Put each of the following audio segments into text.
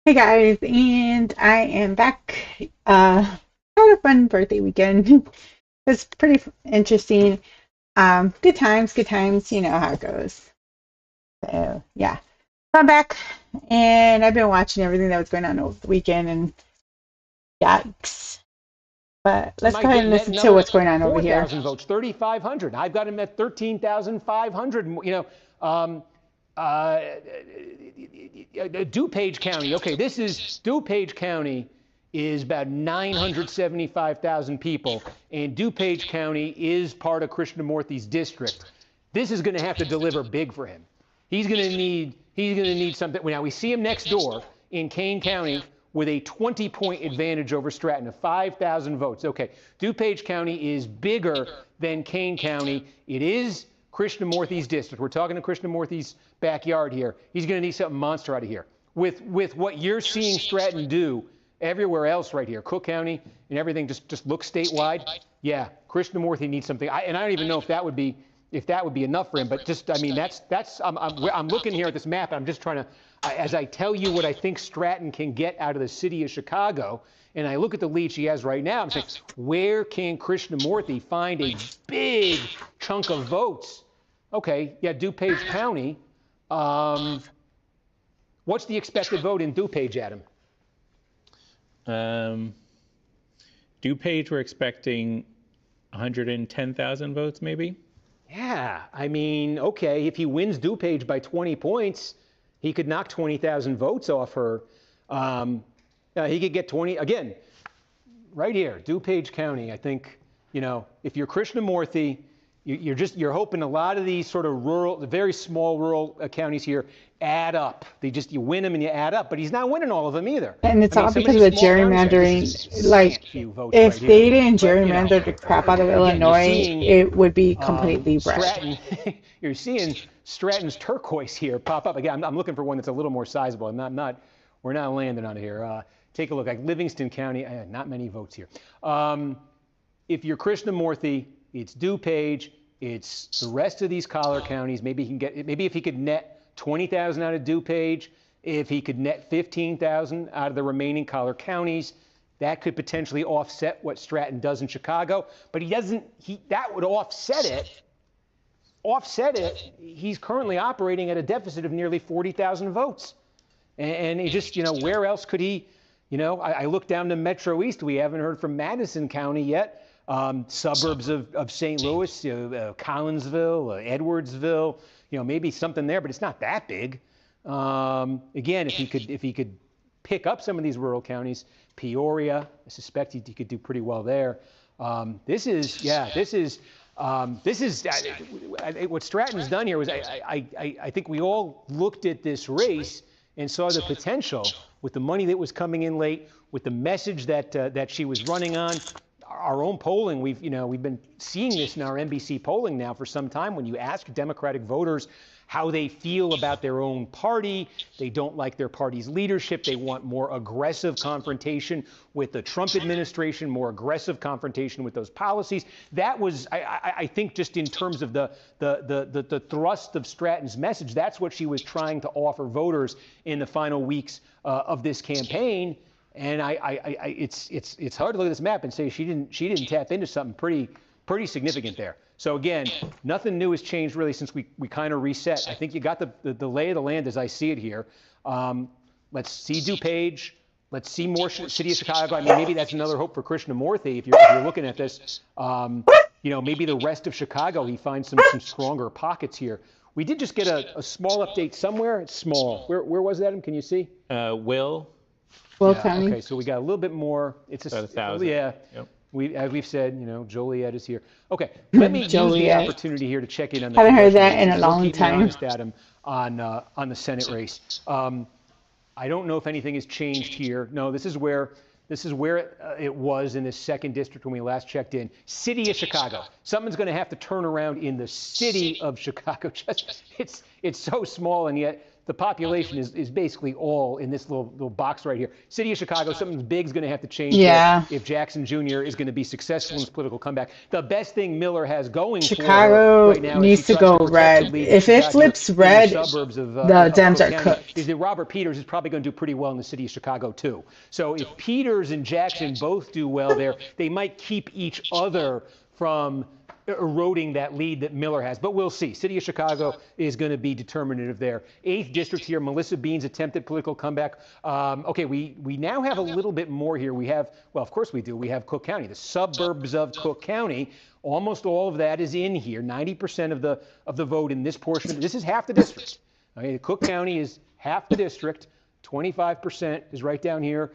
Hey guys, and I am back. Had a fun birthday weekend. It was pretty interesting. Good times, good times. You know how it goes. So yeah, so I'm back, and I've been watching everything that was going on over the weekend, and yikes. But let's go Might ahead get and net listen to another what's going on over here. 4,000 votes, 3,500. I've got him at 13,500. Um, uh, DuPage County. Okay, this is DuPage County is about 975,000 people, and DuPage County is part of Krishnamurthy's district. This is going to have to deliver big for him. He's going to need something. Now we see him next door in Kane County with a 20-point advantage over Stratton of 5,000 votes. Okay, DuPage County is bigger than Kane County. It is Krishnamurthy's district. We're talking to Krishnamurthy's backyard here. He's going to need something monster out of here. With what you're seeing Stratton do everywhere else right here, Cook County and everything, just look statewide. Yeah, Krishnamurthy needs something. And I don't even know if that would be enough for him. But just, I mean, I'm looking here at this map. And I'm just trying to, as I tell you what I think Stratton can get out of the city of Chicago, and I look at the lead she has right now, I'm saying, where can Krishnamurthy find a big chunk of votes? Okay, yeah, DuPage County. What's the expected vote in DuPage, Adam? DuPage, we're expecting 110,000 votes, maybe. Yeah, I mean, okay, if he wins DuPage by 20 points, he could knock 20,000 votes off her. He could get 20, again, right here, DuPage County. I think, if you're Krishnamurthy, you're hoping a lot of these sort of rural, very small rural counties here add up. You win them and you add up, but he's not winning all of them either. And it's I mean, all some of because these of small counties here, this gerrymandering. is Like, few votes if right here. they didn't But, gerrymander the crap out of again, you're Illinois, seeing it would be completely red. Stratton. You're seeing Stratton's turquoise here pop up again. I'm looking for one that's a little more sizable. We're not landing on it here. Take a look. Like Livingston County, not many votes here. If you're Krishnamurthy, it's DuPage. It's the rest of these collar counties. Maybe if he could net 20,000 out of DuPage, if he could net 15,000 out of the remaining collar counties, that could potentially offset what Stratton does in Chicago. But that would offset it. He's currently operating at a deficit of nearly 40,000 votes. And he just, where else could he, I look down to Metro East. We haven't heard from Madison County yet. Suburbs of St. Louis, Collinsville, Edwardsville, maybe something there, but it's not that big. Again, if he could pick up some of these rural counties, Peoria, I suspect he could do pretty well there. This is what Stratton's done here was I think we all looked at this race and saw the potential with the money that was coming in late, with the message that she was running on. Our own polling, we've been seeing this in our NBC polling now for some time. When you ask Democratic voters how they feel about their own party, they don't like their party's leadership. They want more aggressive confrontation with the Trump administration, more aggressive confrontation with those policies. That was, I think, just in terms of the thrust of Stratton's message. That's what she was trying to offer voters in the final weeks of this campaign. And it's hard to look at this map and say she didn't tap into something pretty significant there. So again, nothing new has changed really since we kind of reset. I think you got the lay of the land as I see it here. Let's see DuPage. Let's see more city of Chicago. I mean, maybe that's another hope for Krishnamurthy if you're looking at this. Maybe the rest of Chicago, he finds some stronger pockets here. We did just get a small update somewhere. It's small. Where was that, Adam? Can you see? Will County. Okay, so we got a little bit more. It's about 1,000. Yeah. Yep. As we've said, Joliet is here. Okay, let me use the opportunity here to check in on the. Haven't heard that in a long keep time. Me honest, Adam, on the Senate race. I don't know if anything has changed here. No, this is where it was in the second district when we last checked in. City of Chicago. Something's going to have to turn around in the city of Chicago. It's so small, and yet the population is basically all in this little box right here. City of Chicago, something big's going to have to change Yeah. there if Jackson Jr. is going to be successful in his political comeback. The best thing Miller has going for Chicago her right now as she needs to tries go to protect the red. lead If she's it got here flips in red, the suburbs of the Dems Cook are County, cooked. is that Robert Peters is probably going to do pretty well in the city of Chicago too. So if Peters and Jackson both do well there, they might keep each other from eroding that lead that Miller has. But we'll see. City of Chicago is going to be determinative there. 8th district here, Melissa Bean's attempted political comeback. Okay, we now have a little bit more here. We have, well, of course we do. We have Cook County, the suburbs of Cook County. Almost all of that is in here. 90% of the vote in this portion. This is half the district. Okay, Cook County is half the district. 25% is right down here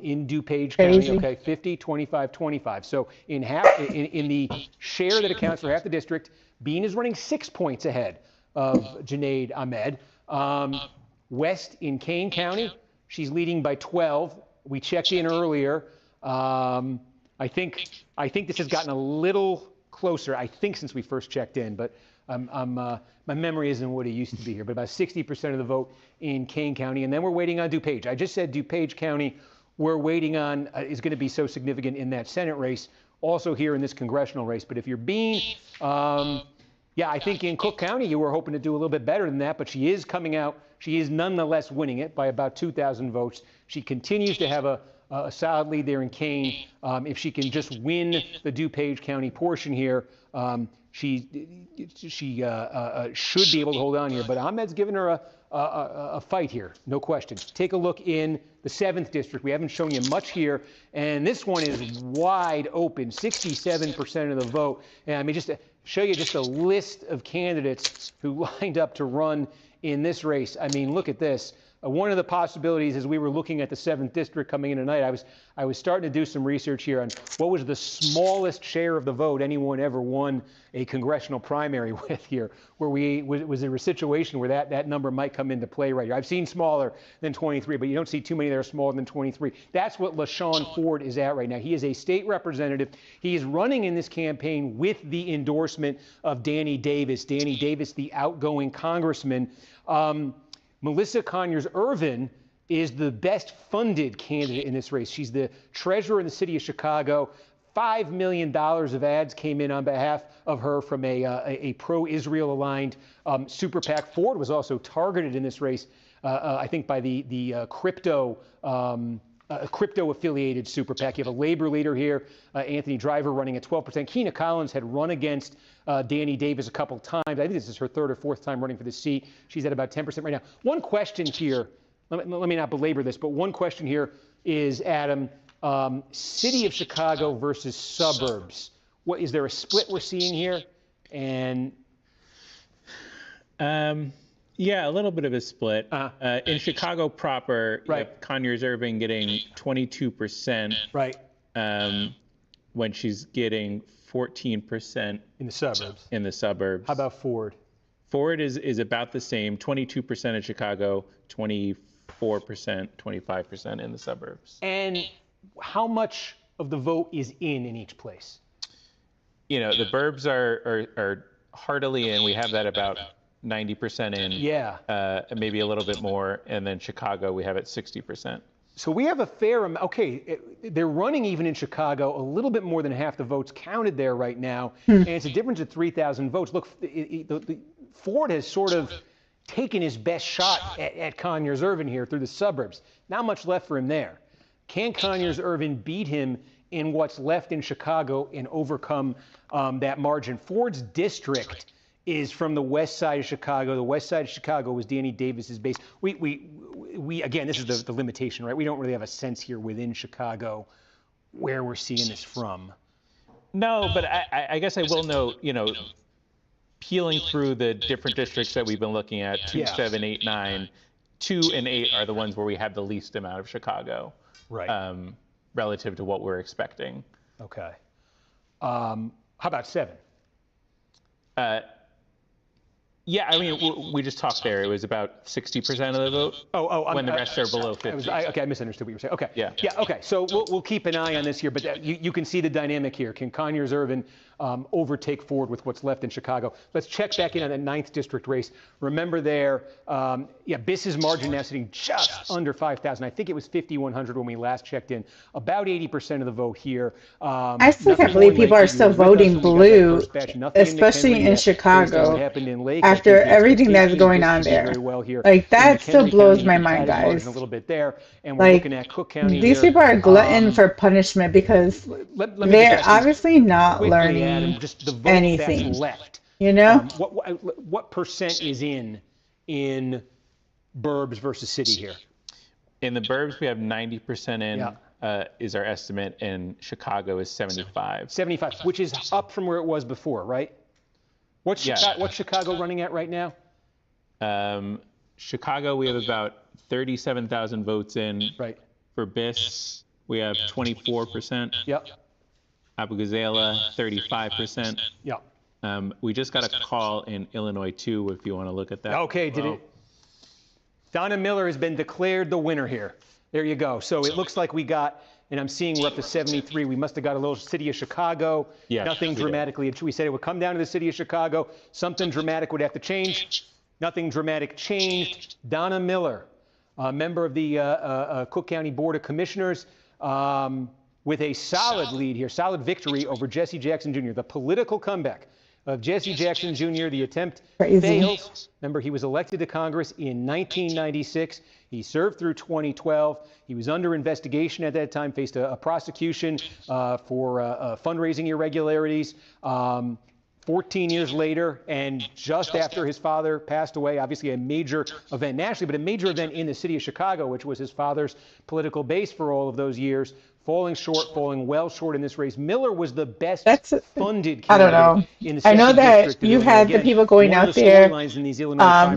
in DuPage County. Okay, 50, 25, 25. So in the share that accounts for half the district, Bean is running 6 points ahead of Junaid Ahmed. West in Kane County, she's leading by 12. We checked in earlier. I think this has gotten a little closer. I think since we first checked in, but my memory isn't what it used to be here. But about 60% of the vote in Kane County, and then we're waiting on DuPage. I just said DuPage County. We're waiting on is going to be so significant in that Senate race. Also here in this congressional race. But if you're Bean, yeah, I think in Cook County you were hoping to do a little bit better than that, but she is coming out. She is nonetheless winning it by about 2,000 votes. She continues to have a solid lead there in Kane. If she can just win the DuPage County portion here, she should be able to hold on here. But Ahmed's given her a fight here, no question. Take a look in the 7th district. We haven't shown you much here, and this one is wide open, 67% of the vote. And I mean, just to show you just a list of candidates who lined up to run in this race. I mean, look at this. One of the possibilities as we were looking at the 7th district coming in tonight, I was starting to do some research here on what was the smallest share of the vote anyone ever won a congressional primary with here, where was there a situation where that number might come into play right here. I've seen smaller than 23, but you don't see too many that are smaller than 23. That's what LaShawn Ford is at right now. He is a state representative. He is running in this campaign with the endorsement of Danny Davis. Danny Davis, the outgoing congressman. Melissa Conyers-Ervin is the best funded candidate in this race. She's the treasurer in the city of Chicago. $5 million of ads came in on behalf of her from a pro-Israel aligned super PAC. Ford was also targeted in this race, I think, by the crypto affiliated super PAC. You have a labor leader here, Anthony Driver, running at 12%. Keena Collins had run against Danny Davis a couple times. I think this is her 3rd or 4th time running for the seat. She's at about 10% right now. One question here, let me not belabor this, but one question here is, Adam, city of Chicago versus suburbs. What is there a split we're seeing here? And yeah, a little bit of a split. In Chicago proper, you have Conyers-Ervin getting 22%. Right. When she's getting 14% in the suburbs. In the suburbs. How about Ford? Ford is about the same, 22% in Chicago, 24%, 25% in the suburbs. And how much of the vote is in each place? You know, the burbs are heartily in. We have that about 90% in. Yeah. Maybe a little bit more. And then Chicago, we have it 60%. So we have a fair amount. Okay, they're running even in Chicago. A little bit more than half the votes counted there right now. And it's a difference of 3,000 votes. Look, Ford has sort of taken his best shot at Conyers-Ervin here through the suburbs. Not much left for him there. Can Conyers-Ervin beat him in what's left in Chicago and overcome that margin? Ford's district is from the west side of Chicago. The west side of Chicago was Danny Davis's base. We again, this is the limitation, right? We don't really have a sense here within Chicago where we're seeing this from. No, but I guess I will note, you know, peeling through the different districts that we've been looking at, 2, 7, 8, 9, 2 and 8 are the ones where we have the least amount of Chicago, right? Relative to what we're expecting. Okay. How about 7? Yeah, I mean, we just talked there. It was about 60% of the vote. When the rest are below 50. Okay, I misunderstood what you were saying. Okay. Yeah. Yeah. Okay. So we'll keep an eye on this here, but you can see the dynamic here. Can Conyers-Irvin overtake Ford with what's left in Chicago? Let's check back in on the 9th district race. Remember there, Biss's margin now sitting just under 5,000. I think it was 5,100 when we last checked in. About 80% of the vote here. I still can't believe people are still voting blue, especially in Chicago, after everything that's going on there. Like, that still blows my mind, guys. A little bit there, and we're Like, looking at Cook County these here. people are glutton for punishment because they're obviously not learning just the vote anything. That's left. You know? What percent is in burbs versus city here? In the burbs, we have 90% in. Yeah. Is our estimate, and Chicago is 75. 75, which is up from where it was before, right? What's Chicago running at right now? Chicago, we have about 37,000 votes in. Right. For Biss, we have 24%. Yep. Abu Ghazala, 35%. Yep. We just got a call in Illinois too, if you want to look at that. Okay, did it? Donna Miller has been declared the winner here. There you go. So it looks like we got, and I'm seeing we're up to 73. We must have got a little city of Chicago. Yes, nothing dramatically. We said it would come down to the city of Chicago. Something dramatic would have to change. Nothing dramatic changed. Donna Miller, a member of the Cook County Board of Commissioners, with a solid lead here, solid victory over Jesse Jackson Jr. The political comeback of Jesse Jackson Jr. The attempt fails. Remember, he was elected to Congress in 1996. He served through 2012. He was under investigation at that time, faced a prosecution for fundraising irregularities. 14 years later, and just after his father passed away, obviously a major event nationally, but a major event in the city of Chicago, which was his father's political base for all of those years, falling well short in this race. Miller was the best funded candidate. I don't know. In the I know that district. you had the people going out there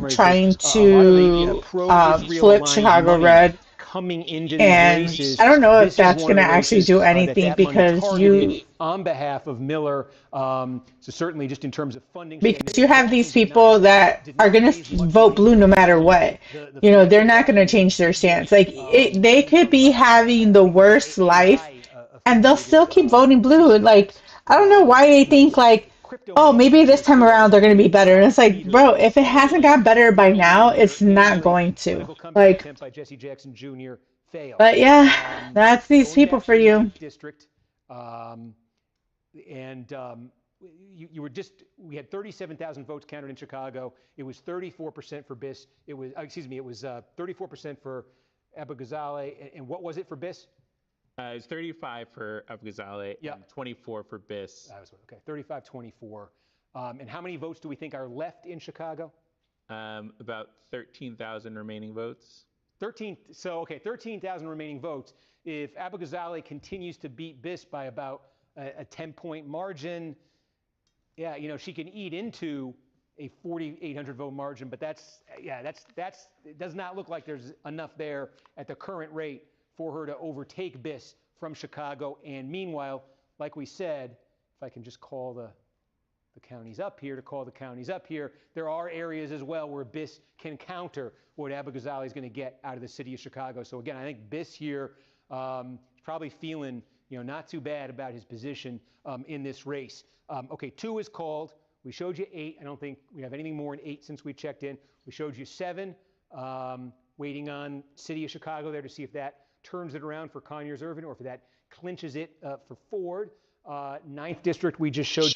trying to flip Chicago red. Coming into and races, I don't know if that's going to actually do anything because you, on behalf of Miller, so certainly just in terms of funding, because you have these people that are going to vote blue no matter what. You know, they're not going to change their stance. Like, they could be having the worst life and they'll still keep voting blue. Like, I don't know why they think like, oh, maybe this time around they're going to be better. And it's like, bro, if it hasn't got better by now, it's not going to. Like, but yeah, that's these people for you. District, we had 37,000 votes counted in Chicago. It was 34% for Biss. It was 34% for Abu Ghazala. And what was it for Biss? It's 35 for Abu Ghazala and 24 for Biss. Okay, 35-24. And how many votes do we think are left in Chicago? About 13,000 remaining votes. 13,000 remaining votes. If Abu Ghazala continues to beat Biss by about a 10-point margin, yeah, you know, she can eat into a 4,800 vote margin, but it does not look like there's enough there at the current rate for her to overtake Biss from Chicago. And meanwhile, like we said, if I can just call the counties up here, there are areas as well where Biss can counter what Abu Ghazala is going to get out of the city of Chicago. So again, I think Biss here probably feeling, you know, not too bad about his position in this race. Okay, 2 is called. We showed you 8. I don't think we have anything more in 8 since we checked in. We showed you 7. Waiting on city of Chicago there to see if that turns it around for Conyers-Irvin or if that clinches it for Ford. 9th district we just showed.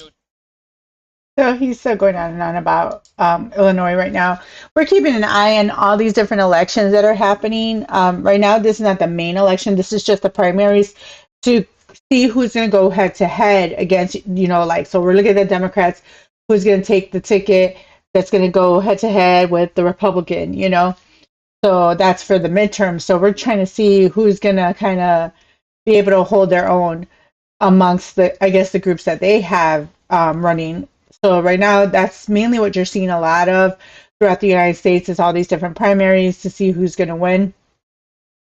So he's still going on and on about Illinois right now. We're keeping an eye on all these different elections that are happening. Right now, this is not the main election. This is just the primaries to see who's going to go head to head against, you know, like, so we're looking at the Democrats, who's going to take the ticket that's going to go head to head with the Republican, you know. So that's for the midterm. So we're trying to see who's going to kind of be able to hold their own amongst the groups that they have running. So right now, that's mainly what you're seeing a lot of throughout the United States is all these different primaries to see who's going to win.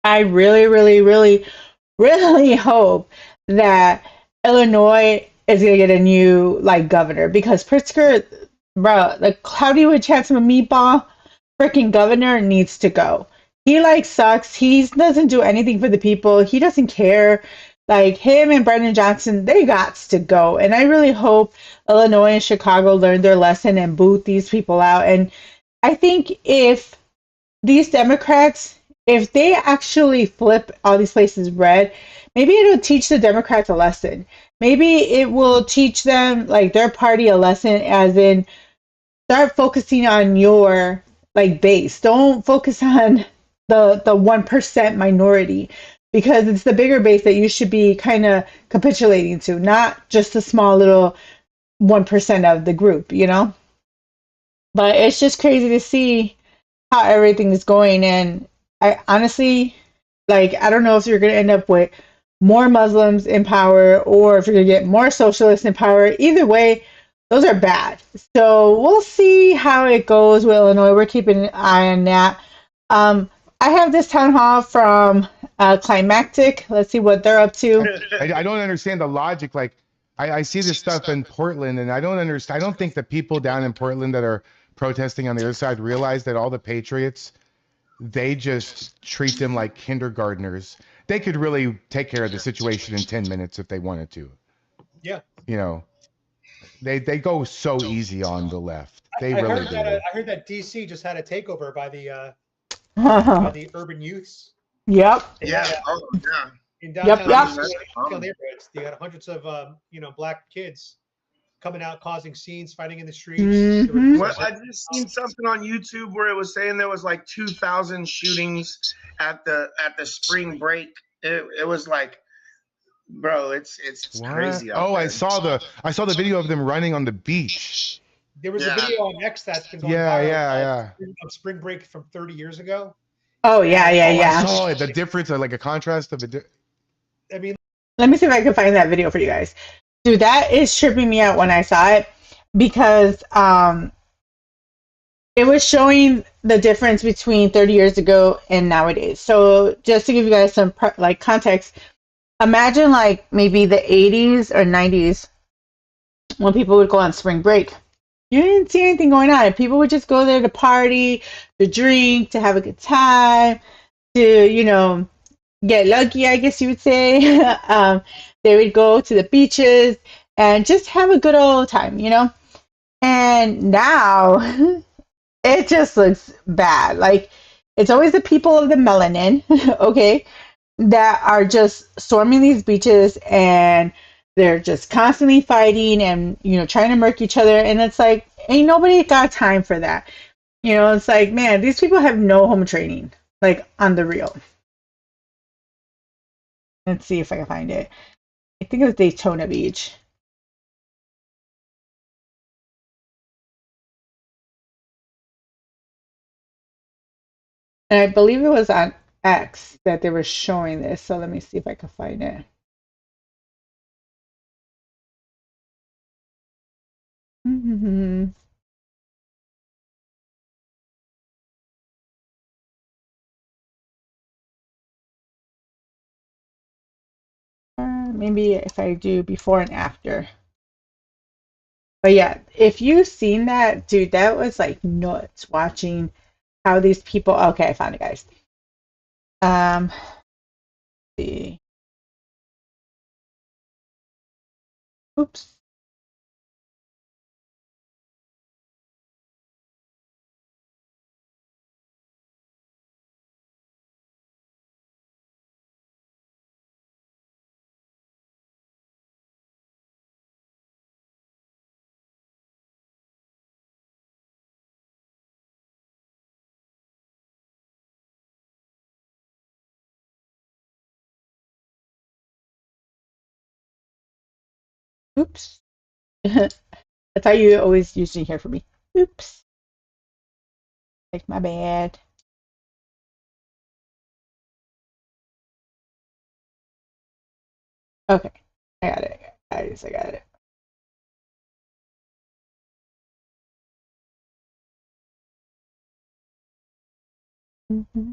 I really, really, really, really hope that Illinois is going to get a new governor, because Pritzker, bro, the cloudy with chance of a meatball freaking governor needs to go. He like sucks. He doesn't do anything for the people. He doesn't care. Like him and Brendan Johnson, they got to go. And I really hope Illinois and Chicago learn their lesson and boot these people out. And I think if these Democrats, if they actually flip all these places red, maybe it'll teach the Democrats a lesson. Maybe it will teach them, like their party, a lesson, as in start focusing on your like base. Don't focus on the 1% minority because it's the bigger base that you should be kind of capitulating to, not just a small little 1% of the group, you know? But it's just crazy to see how everything is going. And I honestly, like, I don't know if you're going to end up with more Muslims in power or if you're going to get more socialists in power. Either way, those are bad. So we'll see how it goes with Illinois. We're keeping an eye on that. I have this town hall from Klymatix. Let's see what they're up to. I don't understand the logic. Like, I see this stuff in Portland, and I don't understand. I don't think the people down in Portland that are protesting on the other side realize that all the patriots, they just treat them like kindergartners. They could really take care of the situation in 10 minutes if they wanted to. Yeah. You know, they go so easy on the left. They really do. I heard that DC just had a takeover by the urban youths. Yep. Yeah. Oh, yeah. In downtown Yep. neighborhoods, they had hundreds of black kids coming out, causing scenes, fighting in the streets. Mhm. Well, I just seen something on YouTube where it was saying there was like 2,000 shootings at the spring break. It was like, bro, it's What? crazy. Oh, I saw the video of them running on the beach. There was a video on X that's been going Yeah. on spring break from 30 years ago. Oh, yeah. I saw it. The difference, like a contrast of it. I mean, Let me see if I can find that video for you guys. Dude, that is tripping me out when I saw it because it was showing the difference between 30 years ago and nowadays. So just to give you guys some like context, imagine like maybe the 80s or 90s when people would go on spring break. You didn't see anything going on. People would just go there to party, to drink, to have a good time, to, get lucky, I guess you would say. They would go to the beaches and just have a good old time. And now it just looks bad. Like it's always the people of the melanin, okay, that are just storming these beaches and they're just constantly fighting and trying to murk each other. And it's like ain't nobody got time for that. It's like, man, these people have no home training, like on the real. Let's see if I can find it. I think it was Daytona Beach. And I believe it was on X that they were showing this. So let me see if I can find it. Mm-hmm. Maybe if I do before and after. But yeah, if you've seen that, dude, that was like nuts watching how these people. Okay, I found it, guys. Let's see. Oops. Oops. That's how you always usually hear from me. Oops. Like my bad. Okay. I got it. I got it. Mm-hmm.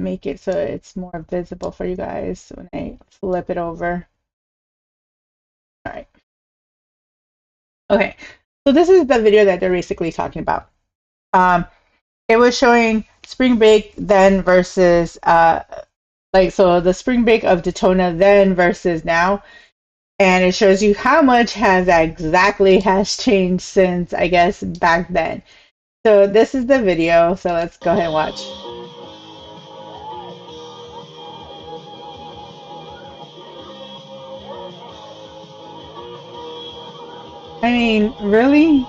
make it so it's more visible for you guys when I flip it over. All right. Okay. So this is the video that they're basically talking about. It was showing spring break then versus so the spring break of Daytona then versus now, and it shows you how much has changed since, I guess, back then. So this is the video, so let's go ahead and watch. I mean, really?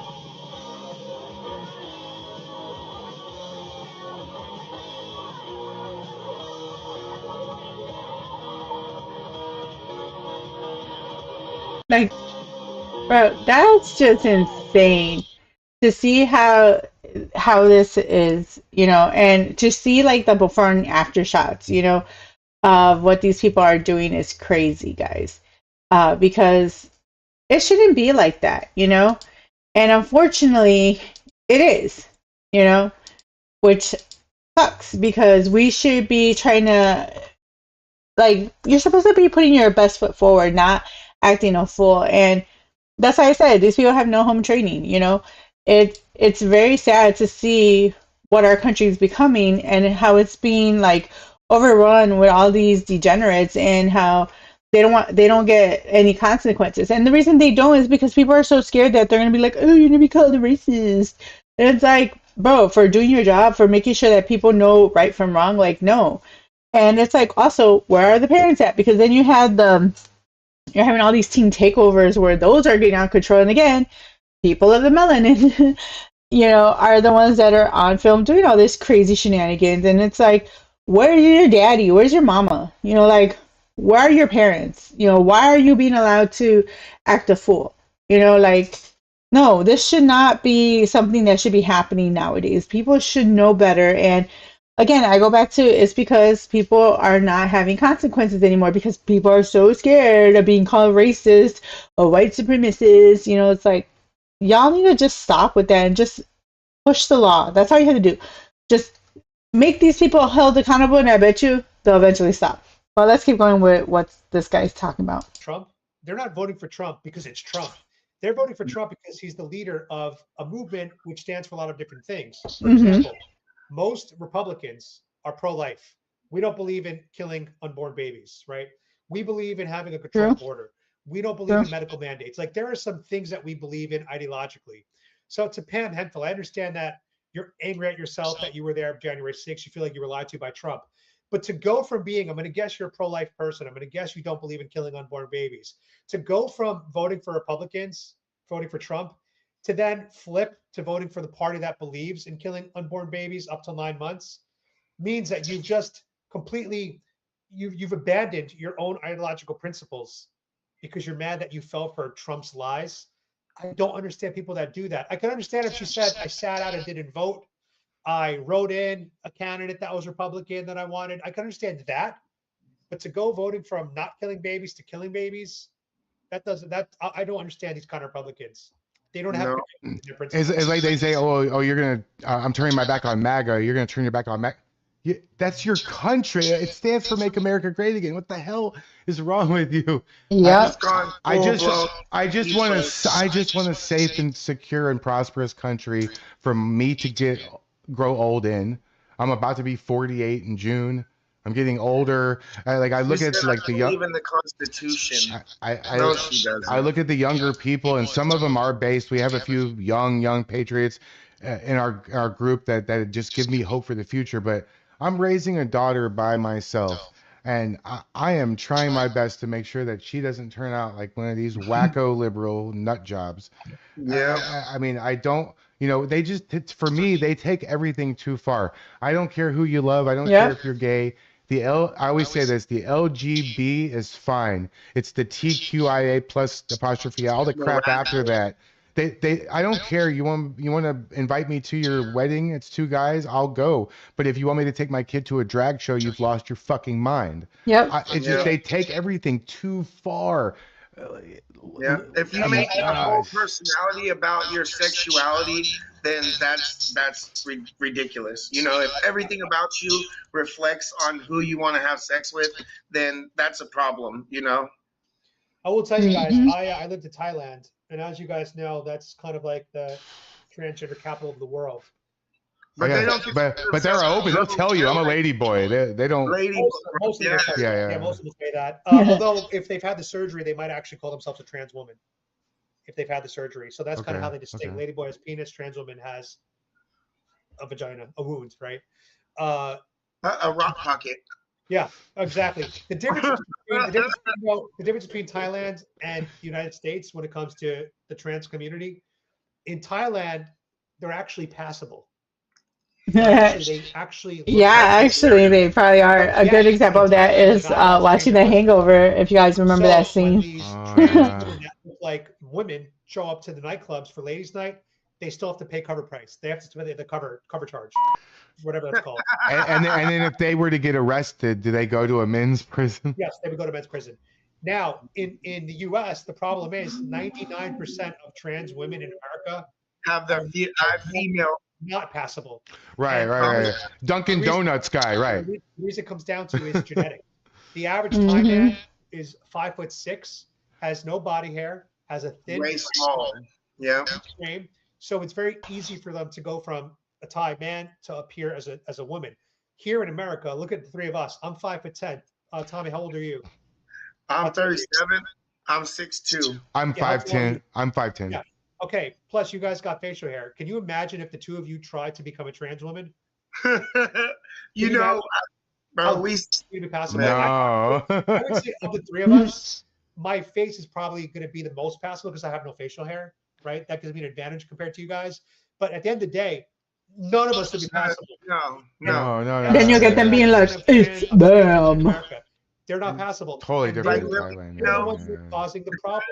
Like, bro, that's just insane to see how this is, and to see like the before and after shots, of what these people are doing is crazy, guys. Because it shouldn't be like that, And unfortunately, it is, which sucks because we should be trying to, like, you're supposed to be putting your best foot forward, not acting a fool. And that's why I said these people have no home training, It's very sad to see what our country is becoming and how it's being like overrun with all these degenerates and how they don't get any consequences. And the reason they don't is because people are so scared that they're gonna be like, oh, you're gonna be called a racist. And it's like, bro, for doing your job, for making sure that people know right from wrong, like no. And it's like also, where are the parents at? Because then you're having all these teen takeovers where those are getting out of control. And again, people of the melanin, are the ones that are on film doing all this crazy shenanigans. And it's like, where's your daddy? Where's your mama? Like, where are your parents? Why are you being allowed to act a fool? Like, no, this should not be something that should be happening nowadays. People should know better. And again, I go back to it's because people are not having consequences anymore because people are so scared of being called racist or white supremacists. It's like, y'all need to just stop with that and just push the law. That's all you have to do. Just make these people held accountable, and I bet you they'll eventually stop. Well, let's keep going with what this guy's talking about. Trump, they're not voting for Trump because it's Trump. They're voting for Trump because he's the leader of a movement which stands for a lot of different things. For example, most Republicans are pro-life. We don't believe in killing unborn babies, right? We believe in having a controlled border. We don't believe in medical mandates. Like, there are some things that we believe in ideologically. So to Pam Henfield, I understand that you're angry at yourself that you were there January 6th. You feel like you were lied to by Trump. But to go from being, I'm going to guess you're a pro-life person, I'm going to guess you don't believe in killing unborn babies, to go from voting for Republicans, voting for Trump, to then flip to voting for the party that believes in killing unborn babies up to 9 months, means that you've just completely, you've abandoned your own ideological principles because you're mad that you fell for Trump's lies. I don't understand people that do that. I can understand if she said, I sat out and didn't vote, I wrote in a candidate that was Republican that I wanted. I can understand that. But to go voting from not killing babies to killing babies, I don't understand these kind of Republicans. They don't have difference. It's like they say, oh, you're gonna, I'm turning my back on MAGA. You're gonna turn your back on MAGA. That's your country. It stands for Make America Great Again. What the hell is wrong with you? Yeah. I just want a safe and secure and prosperous country for me to grow old in. I'm about to be 48 in June. I'm getting older. I look at like the young. Even the Constitution. I look at the younger people, and some of them are based. We have a few young patriots in our group that just give me hope for the future. But I'm raising a daughter by myself, and I am trying my best to make sure that she doesn't turn out like one of these wacko liberal nut jobs. Yeah. I mean, I don't. They just, for me, they take everything too far. I don't care who you love. I don't care if you're gay. I always say this, the LGB is fine. It's the TQIA plus apostrophe, all the crap after that. I don't care. You want to invite me to your wedding? It's two guys. I'll go. But if you want me to take my kid to a drag show, you've lost your fucking mind. Yep. It's just, they take everything too far. Yeah. If you make your whole personality about your sexuality, then that's ridiculous. You know, if everything about you reflects on who you want to have sex with, then that's a problem. You know. I will tell you guys, I lived in Thailand, and as you guys know, that's kind of like the transgender capital of the world. But they don't. But they're open. They'll tell you, I'm a lady boy. They don't. Lady, most of them say that. Yeah. Most of them say that. Although if they've had the surgery, they might actually call themselves a trans woman. If they've had the surgery, so that's kind of how they distinguish. Lady boy has penis, trans woman has a vagina, a wound, right? A rock pocket. Yeah, exactly. The difference between Thailand and the United States when it comes to the trans community, in Thailand, they're actually passable. They actually they probably are. A good example of that is watching The Hangover, if you guys remember that scene. That look like women show up to the nightclubs for ladies' night, they still have to pay cover price. They have to pay the cover charge, whatever that's called. And then if they were to get arrested, do they go to a men's prison? Yes, they would go to men's prison. Now, in the U.S., the problem is 99% of trans women in America have their female. Not passable. Right. Dunkin' Donuts guy, right. The reason it comes down to is genetic. The average Thai man is 5'6", has no body hair, has a thin, very small, frame. So it's very easy for them to go from a Thai man to appear as a woman. Here in America, look at the three of us. I'm 5'10". Tommy, how old are you? I'm 37. I'm 6'2". I'm 5'10". I'm 5'10". Yeah. Okay. Plus, you guys got facial hair. Can you imagine if the two of you tried to become a trans woman? you know, bro, we passable. No. I would say of the three of us, my face is probably going to be the most passable because I have no facial hair. Right? That gives me an advantage compared to you guys. But at the end of the day, none of us would be passable. No. Then you'll get them being like, it's them. They're not passable. Totally different in Thailand. They're the ones who are causing the problem.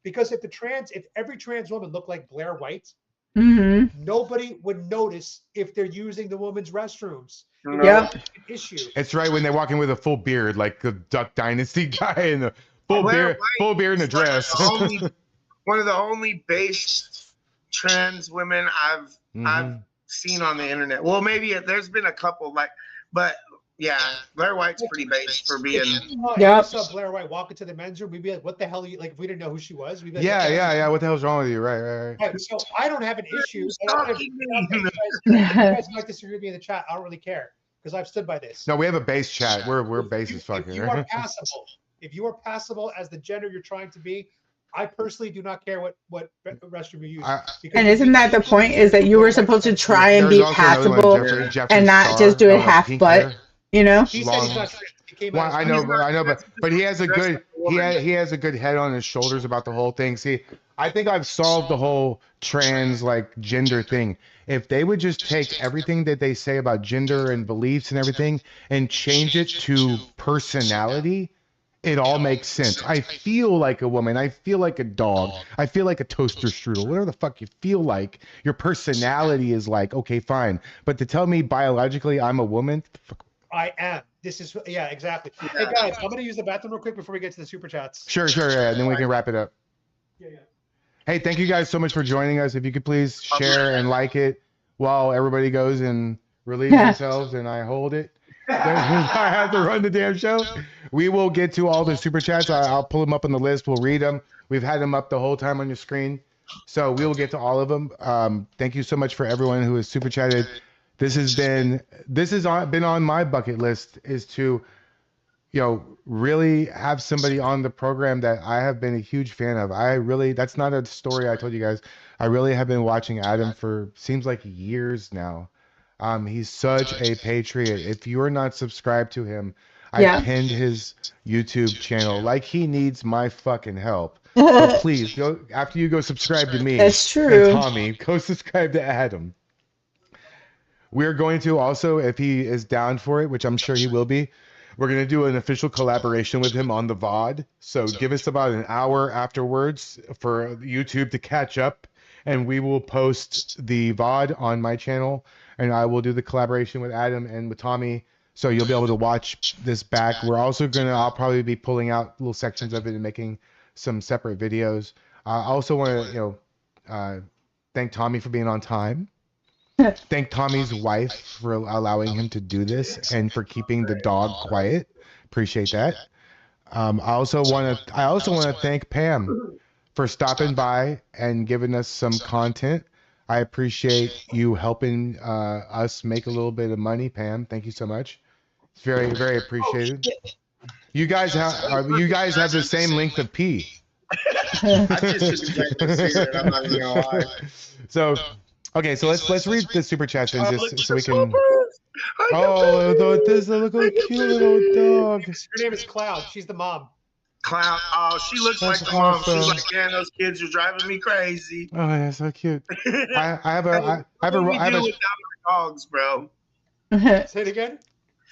Because if every trans woman looked like Blair White, nobody would notice if they're using the woman's restrooms. Yep. Issue. It's right when they're walking with a full beard, like the Duck Dynasty guy in a full beard and a dress. One of the only based trans women I've seen on the internet. Well, maybe there's been a couple but yeah, Blair White's pretty based for being. If you saw Blair White walk into the men's room, we'd be like, "What the hell are you like?" If we didn't know who she was, we'd be like, yeah. What the hell's wrong with you? Right. So I don't have an issue. You guys might disagree with me in the chat. I don't really care because I've stood by this. No, we have a base chat. We're base as fuck here. If you are passable as the gender you're trying to be, I personally do not care what restroom you use. And isn't that the point? Is that you were supposed to try and be passable and not just do it half butt? You know. He said he's not. Well, I know, but he has a good he has a good head on his shoulders about the whole thing. See, I think I've solved the whole trans gender thing. If they would just take everything that they say about gender and beliefs and everything and change it to personality, it all makes sense. I feel like a woman. I feel like a dog. I feel like a toaster strudel. Whatever the fuck you feel like, your personality is like, okay, fine. But to tell me biologically I'm a woman, I am. This is exactly. Hey guys, I'm gonna use the bathroom real quick before we get to the super chats. Sure, yeah, and then we can wrap it up. Yeah. Hey, thank you guys so much for joining us. If you could please share and like it while everybody goes and relieves themselves and I hold it. I have to run the damn show. We will get to all the super chats. I'll pull them up on the list. We'll read them. We've had them up the whole time on your screen. So we will get to all of them. Thank you so much for everyone who has super chatted. This has been on my bucket list, is to, really have somebody on the program that I have been a huge fan of. That's not a story I told you guys. I really have been watching Adam for seems like years now. He's such a patriot. If you're not subscribed to him, I pinned his YouTube channel. Like, he needs my fucking help. So please go after you go subscribe to me. That's true. And Tommy, go subscribe to Adam. We're going to also, if he is down for it, which I'm sure he will be, we're going to do an official collaboration with him on the VOD. So give us about an hour afterwards for YouTube to catch up, and we will post the VOD on my channel, and I will do the collaboration with Adam and with Tommy. So you'll be able to watch this back. We're also I'll probably be pulling out little sections of it and making some separate videos. I also want to, thank Tommy for being on time. Thank Tommy's wife for allowing him to do this and for keeping the dog quiet. Appreciate that. I also want to thank Pam for stopping by and giving us some content. I appreciate you helping us make a little bit of money, Pam. Thank you so much. It's very, very appreciated. You guys have the same length of pee. I just injected a cigarette. I'm not even gonna lie. So, okay, so let's read the super chats and just so we can. Oh, Look at the cute little dog. Her name is Cloud. She's the mom. Clown. Oh, she looks That's like the mom. awesome. She's like, man, those kids are driving me crazy. Oh, yeah, so cute. I have a What would we do without our dogs, bro? Say it again.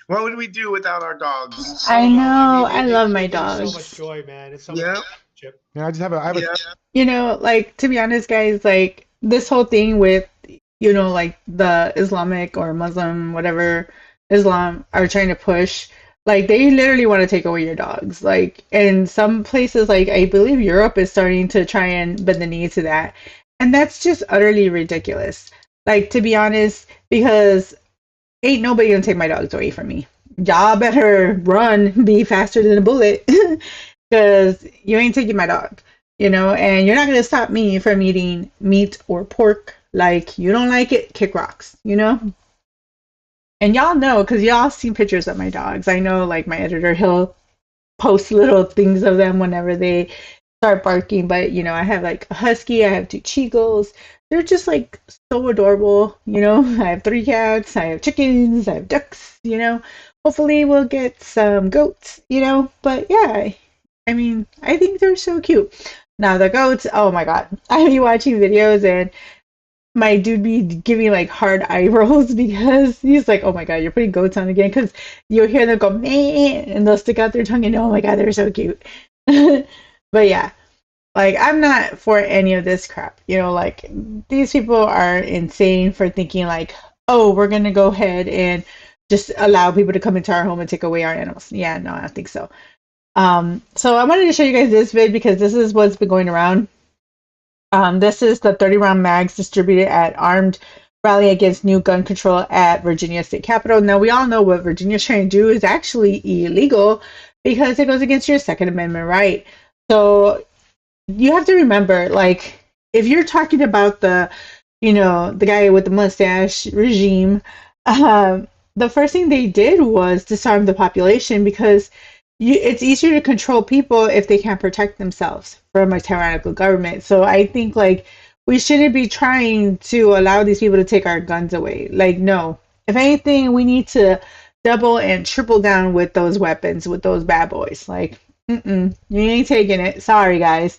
What would we do without our dogs? I know. I They love my give me dogs. So much joy, man. It's so Yeah. much Chip. Yeah, I have a. Yeah. You know, like, to be honest, guys, like, this whole thing with, you know, like, the Islamic or Muslim, whatever Islam are trying to push, like, they literally want to take away your dogs. Like, in some places, like, I believe Europe is starting to try and bend the knee to that. And that's just utterly ridiculous. Like, to be honest, because ain't nobody gonna take my dogs away from me. Y'all better run, be faster than a bullet, because you ain't taking my dog, you know, and you're not gonna stop me from eating meat or pork. Like, you don't like it, kick rocks, you know? And y'all know, because y'all seen pictures of my dogs. I know, like, my editor, he'll post little things of them whenever they start barking. But, you know, I have, like, a husky, I have 2 Cheagles. They're just, like, so adorable, you know? I have 3 cats, I have chickens, I have ducks, you know? Hopefully we'll get some goats, you know? But, yeah, I mean, I think they're so cute. Now, the goats, oh, my God. I be watching videos and my dude be giving like hard eye rolls because he's like, oh my God, you're putting goats on again. Because you'll hear them go, man, and they'll stick out their tongue and oh my God, they're so cute. But yeah, like, I'm not for any of this crap. You know, like, these people are insane for thinking like, oh, we're going to go ahead and just allow people to come into our home and take away our animals. Yeah, no, I don't think so. So I wanted to show you guys this vid because this is what's been going around. This is the 30-round mags distributed at armed rally against new gun control at Virginia State Capitol. Now, we all know what Virginia's trying to do is actually illegal because it goes against your Second Amendment right. So you have to remember, like, if you're talking about the, you know, the guy with the mustache regime, the first thing they did was disarm the population because it's easier to control people if they can't protect themselves from a tyrannical government. So I think, like, we shouldn't be trying to allow these people to take our guns away. Like, no. If anything, we need to double and triple down with those weapons, with those bad boys. Like, you ain't taking it. Sorry, guys.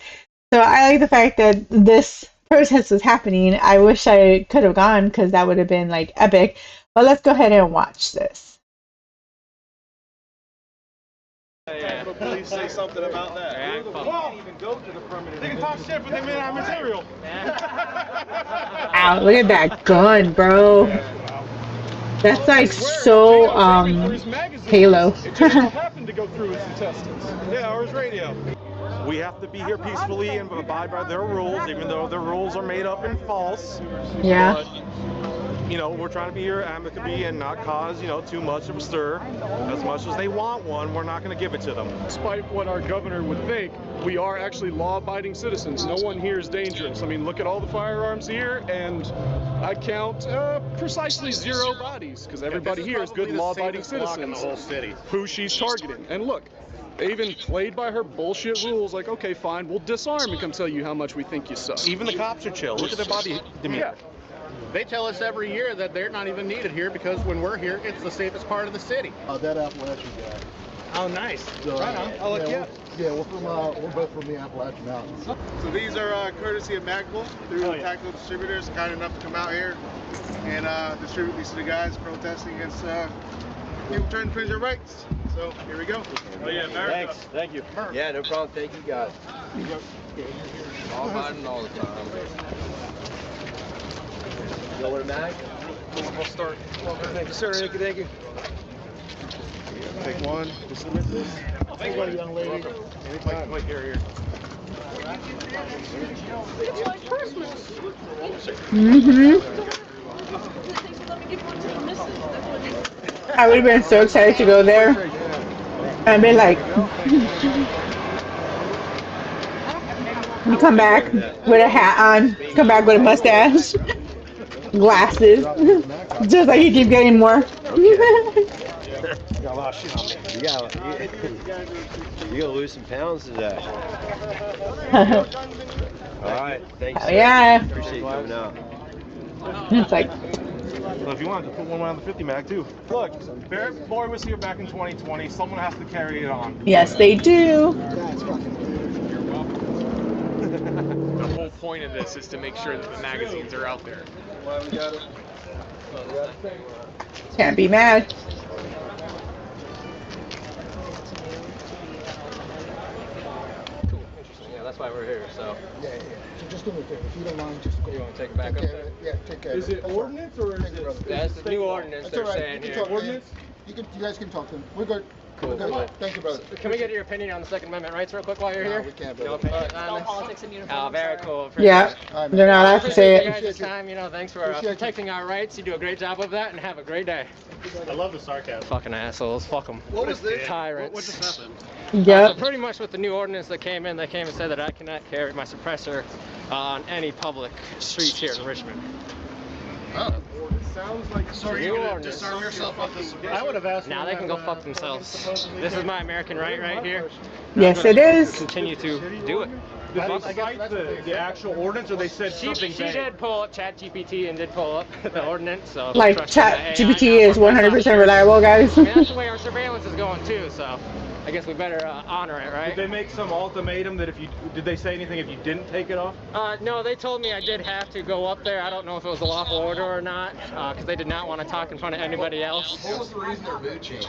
So I like the fact that this protest was happening. I wish I could have gone because that would have been, like, epic. But let's go ahead and watch this. Capitol Police say something about that. They can talk shit, but they made our material. Ow, look at that gun, bro. That's like so Halo. It just so happened to go through his intestines. Yeah, or his radio. We have to be here peacefully and abide by their rules, even though their rules are made up and false. Yeah. But, you know, we're trying to be here amicably and not cause, you know, too much of a stir. As much as they want one, we're not going to give it to them. Despite what our governor would think, we are actually law-abiding citizens. No one here is dangerous. I mean, look at all the firearms here, and I count precisely 0 bodies, because everybody here is good law-abiding citizens. In the whole city. Who she's targeting. And look, they even played by her bullshit rules, like, okay, fine, we'll disarm and come tell you how much we think you suck. Even the cops are chill. Look at their body demeanor. Yeah. They tell us every year that they're not even needed here because when we're here, it's the safest part of the city. That Appalachian guy. Oh, nice. So, right on. I'll look you up. We're both from the Appalachian Mountains. So these are courtesy of Magpul through tactical distributors, kind enough to come out here and distribute these to the guys protesting against people trying to infringe their rights. So here we go. Oh yeah, America. Thanks. Thank you. Yeah, no problem. Thank you, guys. All hiding all the time. You know what a mag? We'll start. Thank you, sir. Thank you. Take one. We'll submit this. Thanks, buddy, young lady. Anytime. Like here. It's like Christmas. I would have been so excited to go there. I'd be like, you come back with a hat on, come back with a mustache, glasses, just like you keep getting more. Got a lot of shit on me. You gotta lose some pounds today. Alright, thanks. Oh, yeah. Appreciate you coming out. It's like, So if you want to put one on the 50 mag too. Look, Barrett Boy was here back in 2020. Someone has to carry it on. yes, they do. The whole point of this is to make sure that the magazines are out there. Can't be mad. Cool, interesting. Yeah, that's why we're here. So. Yeah. So just do me a favor. If you don't mind, just go. You want to take it back up there? Yeah, take care. Is it ordinance or is it? That's the new ordinance That's they're all right. saying You here. can talk, man. You guys can talk to him. We're good. Cool. We're good. Thank you, brother. Can we get your opinion on the Second Amendment rights real quick while you're here? We can't, No brother. opinion on Politics and uniform. Oh, very cool. Yeah, they're not allowed to say You it. guys this time, thanks for protecting our rights. You do a great job of that, and have a great day. I love the sarcasm. Fucking assholes. Fuck them. What was this? Tyrants. What just happened? Yep. So pretty much with the new ordinance that came in, they came and said that I cannot carry my suppressor on any public streets here in Richmond. Oh. It sounds like So are you going to disarm yourself of this? I would have asked. Now they can go fuck themselves. This is my American right here. Yes, it is. Continue to do it. Did they cite the actual ordinance, or they said something She vague? did pull up ChatGPT and did pull up the ordinance. So Like, trust in the AI ChatGPT now. is 100% reliable, guys. I mean, that's the way our surveillance is going too. So I guess we better honor it, right? Did they make some ultimatum that did they say anything if you didn't take it off? No, they told me I did have to go up there. I don't know if it was a lawful order or not, because they did not want to talk in front of anybody else. What was the reason their mood changed?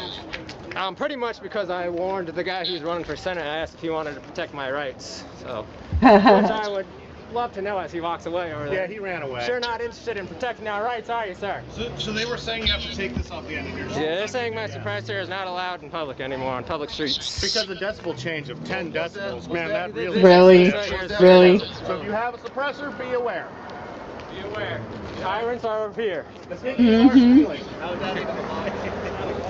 Pretty much because I warned the guy who was running for Senate. I asked if he wanted to protect my rights. So, which I would love to know as he walks away over there. Yeah, he ran away. Sure not interested in protecting our rights, are you, sir? So they were saying you have to take this off the end of your Yeah, they're saying my suppressor is not allowed in public anymore, on public streets. Because the decibel change of 10 decibels, man, that really... Really? Really? So if you have a suppressor, be aware. Be aware. Tyrants are over here.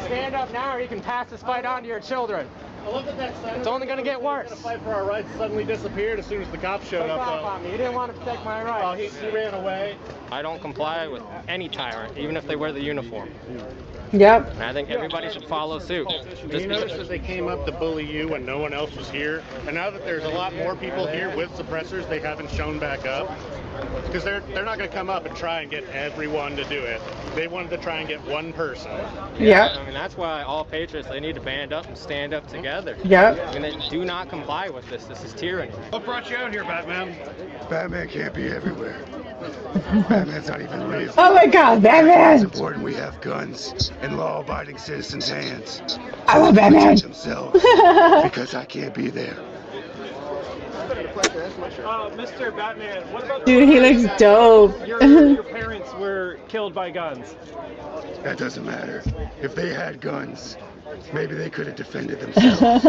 Stand up now or you can pass this fight on to your children. I love that It's only going to get worse. The fight for our rights suddenly disappeared as soon as the cops showed up. On me. You didn't want to protect my rights. Oh, he ran away. I don't comply with any tyrant, even if they wear the uniform. Yep. And I think everybody should follow suit. You notice that they came up to bully you when no one else was here, and now that there's a lot more people here with suppressors, they haven't shown back up. Because they're not going to come up and try and get everyone to do it. They wanted to try and get one person. Yep. I mean, that's why all patriots, they need to band up and stand up together. Yep. I mean, they do not comply with this. This is tyranny. What brought you out here, Batman? Batman can't be everywhere. Batman's not even real. Oh my God, It's Batman! important we have guns in law-abiding citizens' hands. I love Batman. Protect themselves because I can't be there. Mr. Batman, what about Dude, he looks dope. your parents were killed by guns? That doesn't matter. If they had guns, maybe they could have defended themselves.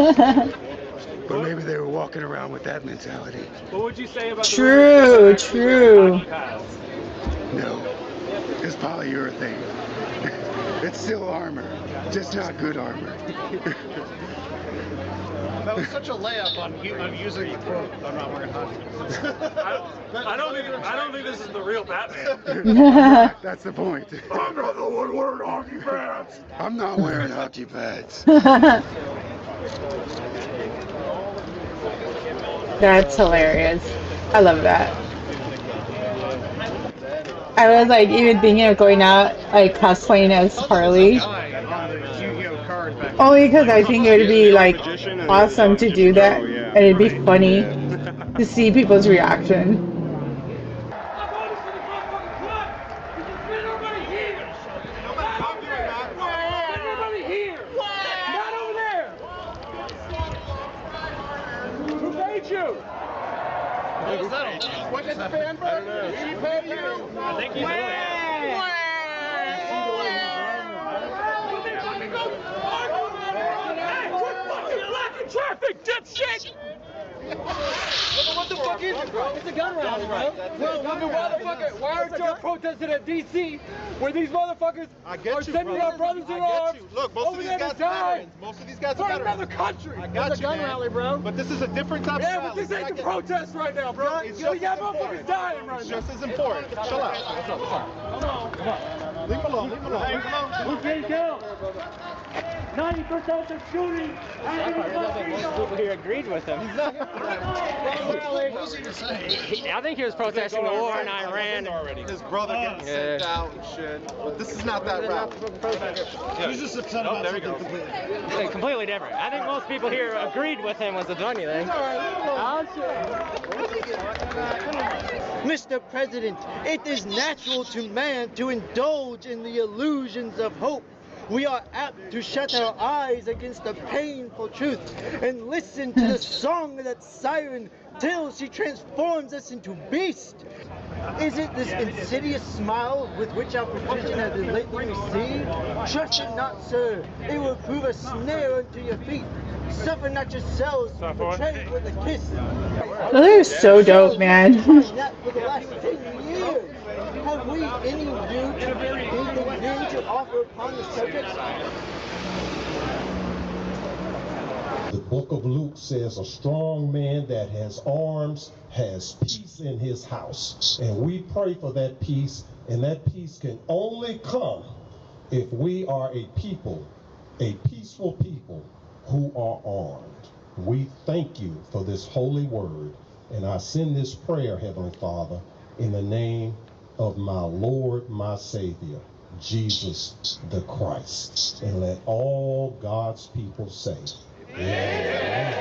But maybe they were walking around with that mentality. What would you say about True, true. No, it's polyurethane. It's still armor, just not good armor. That was such a layup on using the quote. I'm not wearing hockey. I don't think this is the real Batman. That's the point. I'm not the one wearing hockey pads. I'm not wearing hockey pads. That's hilarious. I love that. I was like even thinking of going out like cosplaying as Harley. Only because I think it would be like awesome to do that, and it'd be funny to see people's reaction. Everybody here! Not over there! Who paid you? What was that? What did the fan I don't know. He paid you? I think he's traffic, dipshit! What the fuck is it, bro? It's a gun rally, bro. Why aren't y'all protesting at D.C. where these motherfuckers are sending our brothers in arms over there to die? Most of these guys for another country. It's a gun rally, bro. But this is a different type of rally. rally. Yeah, but this ain't the protest right now, bro. We got motherfuckers dying right now. It's just as important. Chill out. What's up? Come on. Leave him alone. Who's getting killed? 90% of shootings. Most people here agreed with him. I think he was protesting the war in Iran. His brother getting sent out and shit. But this is not that rally. He's just upset about something Completely different. I think most people here agreed with him was the funny thing. Mr. President, it is natural to man to indulge in the illusions of hope. We are apt to shut our eyes against the painful truth and listen to the song of that siren till she transforms us into beasts. Is it this insidious smile with which our provision has been lately received? Trust it not, sir. It will prove a snare unto your feet. Suffer not yourselves to be betrayed with a kiss. Those are so dope, man. For the last 10 years. Have we anything new to offer upon the subject? The book of Luke says a strong man that has arms has peace in his house. And we pray for that peace, and that peace can only come if we are a people, a peaceful people who are armed. We thank you for this holy word, and I send this prayer, Heavenly Father, in the name of my Lord, my Savior, Jesus the Christ. And let all God's people say, Amen.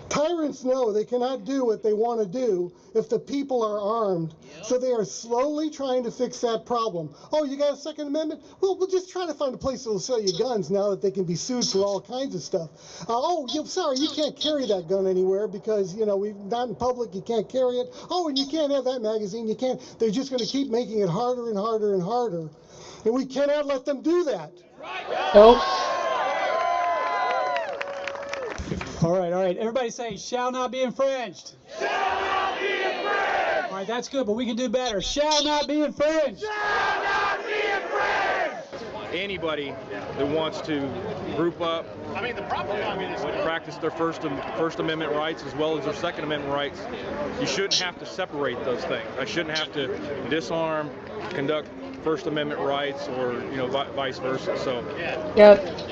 Tyrants know they cannot do what they want to do if the people are armed. So they are slowly trying to fix that problem. Oh, you got a Second Amendment? Well, we'll just try to find a place that will sell you guns now that they can be sued for all kinds of stuff. Sorry, you can't carry that gun anywhere because, we've not in public, you can't carry it. Oh, and you can't have that magazine, you can't. They're just going to keep making it harder and harder and harder. And we cannot let them do that. Nope. All right. Everybody say, shall not be infringed. Shall not be infringed! All right, that's good, but we can do better. Shall not be infringed. Shall not be infringed! Anybody that wants to group up, practice their First Amendment rights as well as their Second Amendment rights, you shouldn't have to separate those things. I shouldn't have to disarm, conduct First Amendment rights, or vice versa. So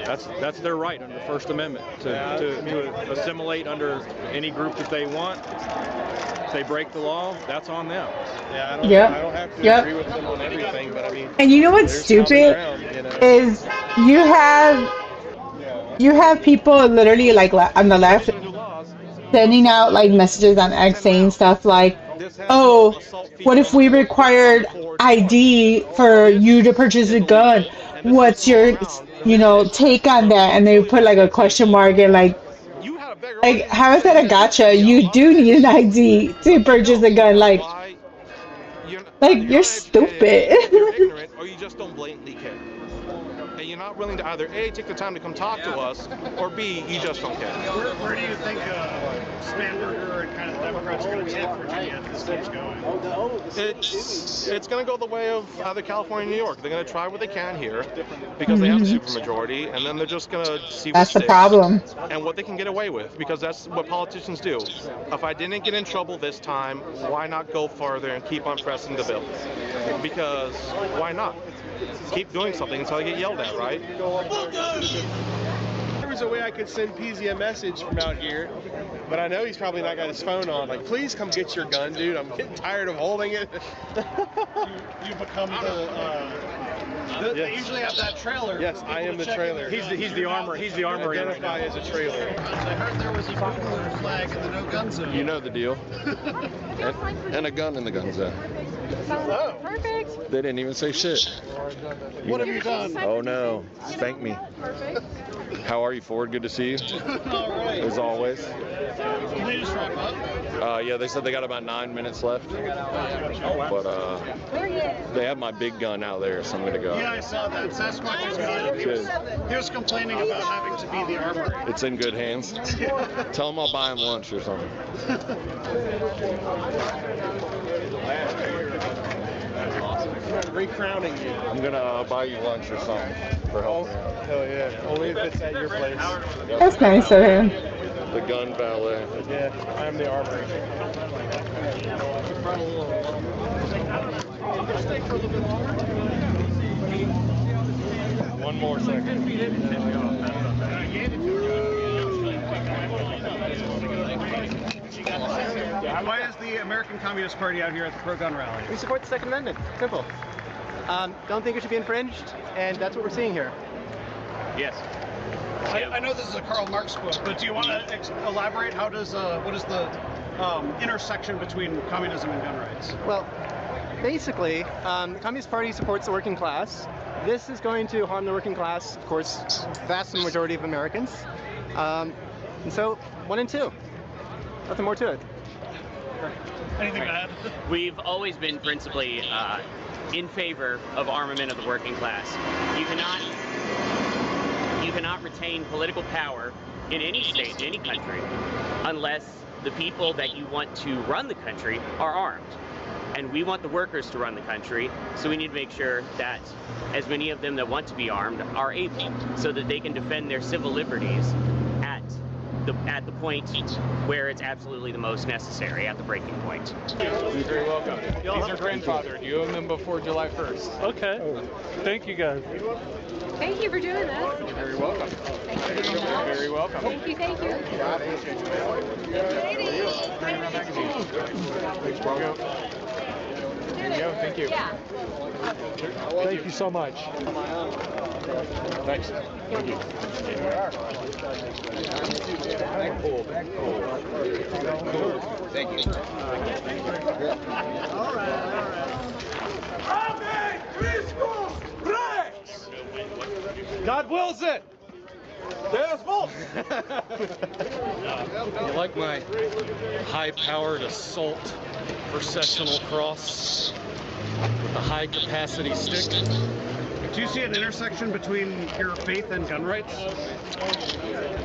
that's their right under the First Amendment to assimilate under any group that they want. If they break the law, that's on them. I don't have to agree with them on everything, but I mean. And you know what's stupid is you have people literally like on the left sending out like messages on X saying stuff like, oh, what if we required ID for you to purchase a gun? What's your, take on that? And they put like a question mark and like how is that a gotcha? You do need an ID to purchase a gun. Like you're stupid. You're ignorant, or you just don't blatantly care. And you're not willing to either A, take the time to come talk to us, or B, you just don't care. Where do you think Spanberger and kind of the Democrats are going to take Virginia if this keeps going? It's going to go the way of either California and New York. They're going to try what they can here because they have the supermajority, and then they're just going to see what That's the sticks problem. and what they can get away with, because that's what politicians do. If I didn't get in trouble this time, why not go further and keep on pressing the bill? Because why not? Keep doing something until I get yelled at, right? There was a way I could send Peasy a message from out here, but I know he's probably not got his phone on. Like, please come get your gun, dude. I'm getting tired of holding it. You become they usually have that trailer. Yes, I am the trailer. He's the armor. He's the armor. Identify as a trailer. I heard there was a Google flag in the no gun zone. You know the deal. and a gun in the gun zone. Oh. Perfect. They didn't even say shit. What have you done? Oh no, spank me. How are you, Ford? Good to see you. All right. As always. Can they just wrap up? Yeah, they said they got about 9 minutes left. But they have my big gun out there, so I'm gonna go. Yeah, I saw that. Sasquatch was good. He was complaining about having to be the armory. It's in good hands. Tell him I'll buy him lunch or something. Recrowning you. I'm gonna buy you lunch or something for helping me out. Hell yeah. Only if it's at your place. That's nice of him. The gun valet. Yeah, I'm the armory. One more second. Why is the American Communist Party out here at the pro-gun rally? We support the Second Amendment. Simple. Don't think it should be infringed, and that's what we're seeing here. Yes. I know this is a Karl Marx quote, but do you want to elaborate? What is the intersection between communism and gun rights? Well, basically, the Communist Party supports the working class. This is going to harm the working class, of course, vast majority of Americans. And so, 1 and 2. Nothing more to it. Anything to add? We've always been principally in favor of armament of the working class. You cannot retain political power in any state, in any country, unless the people that you want to run the country are armed. And we want the workers to run the country, so we need to make sure that as many of them that want to be armed are able, so that they can defend their civil liberties at the point where it's absolutely the most necessary, at the breaking point. You're very welcome. These are grandfathered. You own them before July 1st. Okay. Thank you guys. Thank you for doing this. You're very welcome. Thank you very You're much. very welcome. Thank you, thank you. There you go. Thank you. Yeah. Thank you so much. Thanks. Thank you. Back pull. Thank you. All right. Amen. Christus Rex. God wills it. There's more. You like my high-powered assault processional cross with the high-capacity stick? Do you see an intersection between your faith and gun rights?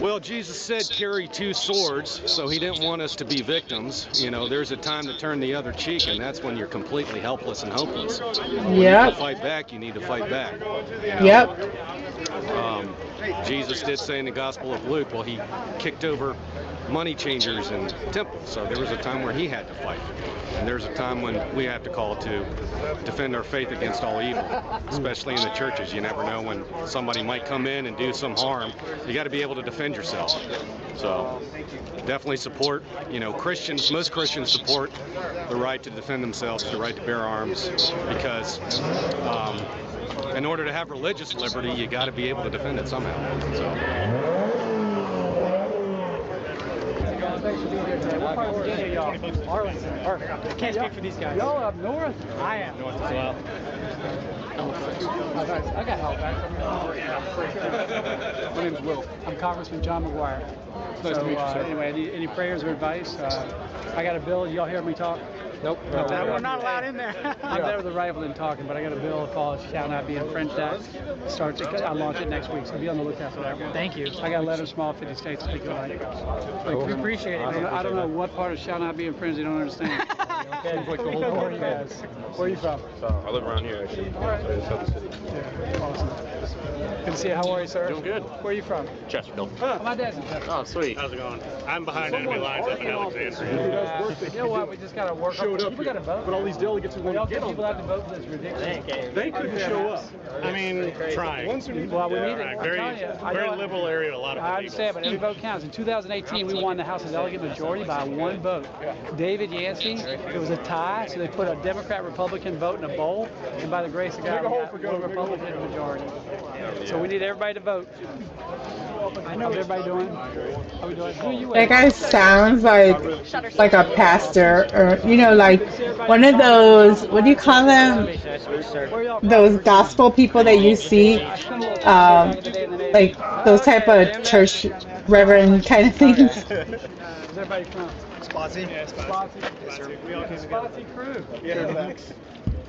Well, Jesus said carry 2 swords, so he didn't want us to be victims. You know, there's a time to turn the other cheek, and that's when you're completely helpless and hopeless. When you need to fight back, you need to fight back. You know? Yep. Jesus did say in the Gospel of Luke, well, he kicked over money changers in temples, so there was a time where he had to fight. And there's a time when we have to call to defend our faith against all evil, especially in the churches. You never know when somebody might come in and do some harm. You got to be able to defend yourself. So definitely support, you know, Christians, most Christians support the right to defend themselves, the right to bear arms, because in order to have religious liberty, you got to be able to defend it somehow. So. Thanks for being here today. What part of Virginia are y'all? Arlington. Perfect. I can't speak for these guys. Y'all up north? I am. North as well. I got help back. My name's Will. I'm Congressman John McGuire. Nice to meet you, sir. Anyway, any prayers or advice? I got a bill. Y'all hear me talk? Nope. We're not allowed in there. I'm there with a rifle and talking, but I got a bill called Shall Not Be Infringed Act. I'll launch it next week, so be on the lookout for that one. Thank you. I got a letter from all 50 states. We appreciate it. I don't know what part of Shall Not Be Infringed they don't understand. Seems like the whole part of guys. Where are you from? I live around here, actually. All right. South City. Yeah, awesome. Good to see you. How are you, sir? Doing good. Where are you from? Chesterfield. My dad's in Chesterfield. Oh, sweet. How's it going? I'm behind enemy lines up in Alexandria. You know what? We just got to work on it. People got to vote. But all these delegates who want to get on. People have to vote for this ridiculous. They couldn't show up. I mean, trying. Well, we need it. Very liberal area, a lot of I understand, but every vote counts. In 2018, we won the House of Delegate majority by 1 vote. David Yancey, it was a tie, so they put a Democrat-Republican Republican vote in a bowl, and by the grace of God, we got one Republican majority. So we need everybody to vote. How's everybody doing? How we doing? Who you That with? guy sounds like a pastor, or like one of those. What do you call them? Those gospel people that you see, like those type of church reverend kind of things. Where's everybody from? Spotsy. Yeah, Spotsy. Yes, sir. We all came together. Spotsy crew. Yeah. Fairfax.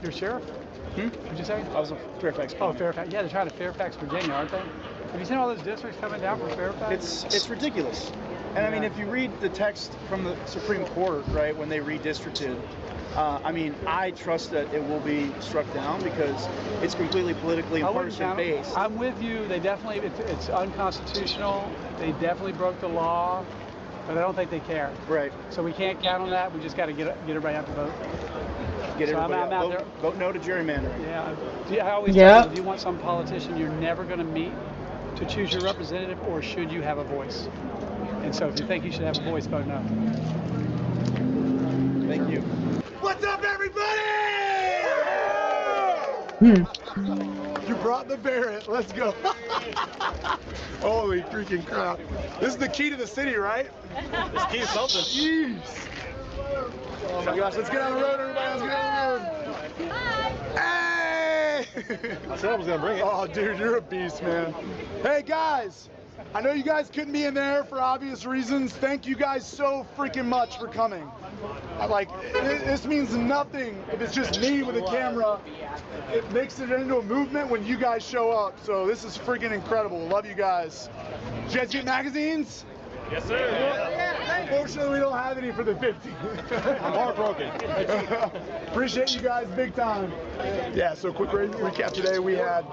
You're sheriff? What'd you say? I was a Fairfax. Oh, Fairfax. Yeah, they're trying to Fairfax, Virginia, aren't they? Have you seen all those districts coming down from Fairfax? It's ridiculous. And I mean, if you read the text from the Supreme Court, right, when they redistricted, I mean, I trust that it will be struck down because it's completely politically and partisan based. I'm with you. They definitely, it's unconstitutional. They definitely broke the law, but I don't think they care. Right. So we can't count on that. We just got to get everybody out to vote. Get everybody I'm out out. there. Vote no to gerrymandering. Yeah. I always tell people, do you want some politician you're never going to meet to choose your representative, or should you have a voice? And so if you think you should have a voice, vote no. Thank you. What's up, everybody? You brought the Barrett. Let's go. Holy freaking crap. This is the key to the city, right? It's key to something. Jeez. Oh my gosh, let's get on the road, everybody. Let's get on the road. Hey! I said I was going to bring it. Oh, dude, you're a beast, man. Hey, guys. I know you guys couldn't be in there for obvious reasons. Thank you guys so freaking much for coming. This means nothing if it's just me with a camera. It makes it into a movement when you guys show up. So this is freaking incredible. Love you guys. Did you guys get magazines? Yes, sir. Unfortunately, we don't have any for the 50. I'm heartbroken. Appreciate you guys big time. Yeah, so quick recap today. We had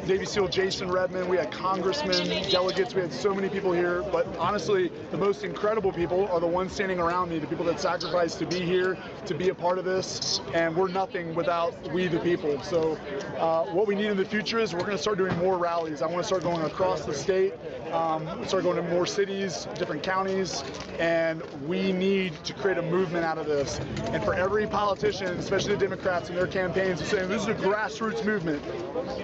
Navy SEAL Jason Redmond, we had congressmen, delegates, we had so many people here, but honestly, the most incredible people are the ones standing around me, the people that sacrificed to be here, to be a part of this, and we're nothing without we the people. So what we need in the future is we're going to start doing more rallies. I want to start going across the state, start going to more cities, different counties, and we need to create a movement out of this. And for every politician, especially the Democrats and their campaigns, are saying this is a grassroots movement.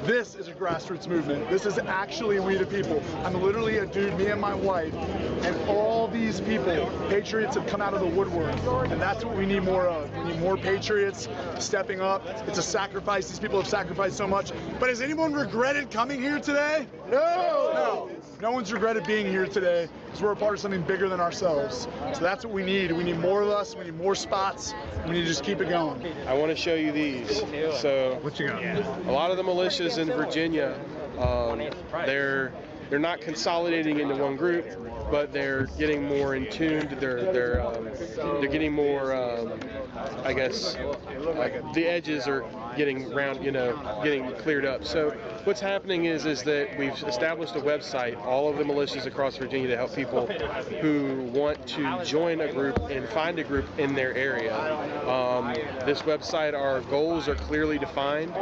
This is a grassroots movement. This is actually we the people. I'm literally a dude, me and my wife, and all these people, patriots, have come out of the woodwork, and that's what we need more of. We need more patriots stepping up. It's a sacrifice. These people have sacrificed so much. But has anyone regretted coming here today? No. No one's regretted being here today because we're a part of something bigger than ourselves. So that's what we need. We need more of us. We need more spots. We need to just keep it going. I want to show you these. So, what you got? A lot of the militias in Virginia, they're not consolidating into one group, but they're getting more in tune. They're getting more. I guess the edges are getting round, getting cleared up. So what's happening is that we've established a website, all of the militias across Virginia, to help people who want to join a group and find a group in their area. This website, our goals are clearly defined.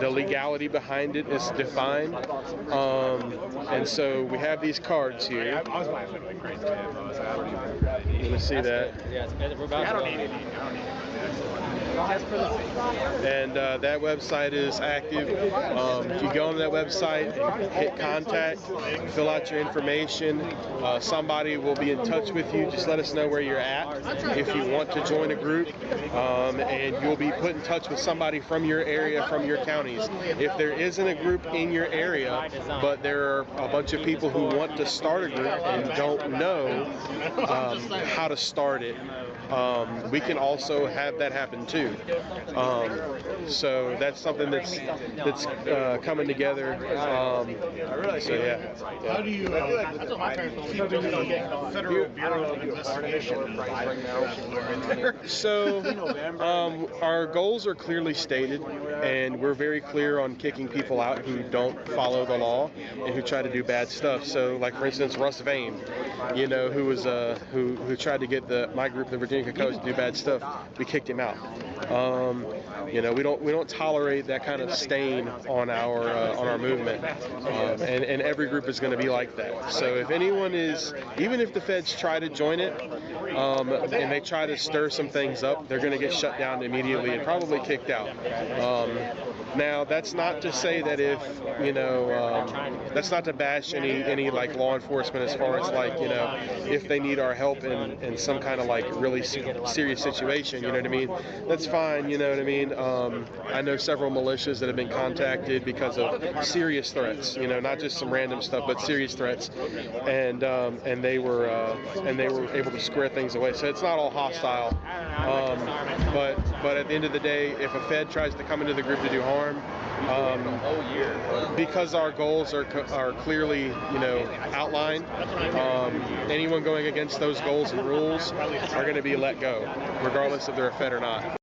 The legality behind it is defined. And so we have these cards here. You can see that. I don't need it. And that website is active. If you go on that website and hit contact, fill out your information, somebody will be in touch with you. Just let us know where you're at if you want to join a group, and you'll be put in touch with somebody from your area, from your counties. If there isn't a group in your area, but there are a bunch of people who want to start a group and don't know how to start it, we can also have that happen too. So that's something that's coming together. So yeah. How do you keep the Federal Bureau of Investigation right now? So our goals are clearly stated, and we're very clear on kicking people out who don't follow the law and who try to do bad stuff. So, like for instance, Russ Vane, who was who tried to get my group, the Virginia Coast, to do bad stuff. We kicked him out. You know, we don't tolerate that kind of stain on our movement, and every group is going to be like that. So if anyone is, even if the feds try to join it, and they try to stir some things up, they're going to get shut down immediately and probably kicked out. Now, that's not to say that if, you know, that's not to bash any like law enforcement as far as like, you know, if they need our help in some kind of like really serious situation, you know what I mean? That's fine, you know what I mean? I know several militias that have been contacted because of serious threats, you know, not just some random stuff, but serious threats, and they were able to square things away. So it's not all hostile, but at the end of the day, if a Fed tries to come into the group to do harm, because our goals are clearly, you know, outlined, anyone going against those goals and rules are going to be let go, regardless if they're a Fed or not.